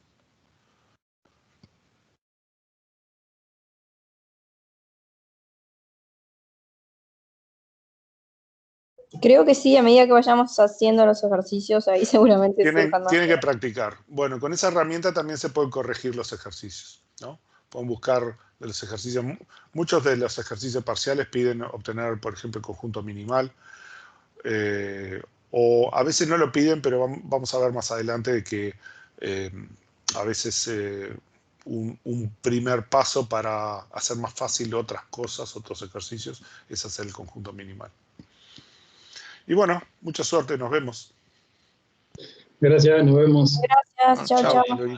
Creo que sí, a medida que vayamos haciendo los ejercicios, ahí seguramente surjan más. Tienen que practicar. Bueno, con esa herramienta también se pueden corregir los ejercicios, ¿no? Pueden buscar de los ejercicios. Muchos de los ejercicios parciales piden obtener, por ejemplo, el conjunto minimal. O a veces no lo piden, pero vamos a ver más adelante de que a veces un primer paso para hacer más fácil otras cosas, otros ejercicios, es hacer el conjunto minimal. Y bueno, mucha suerte, nos vemos. Gracias, nos vemos. Gracias, chao, Chao. chao. Lori.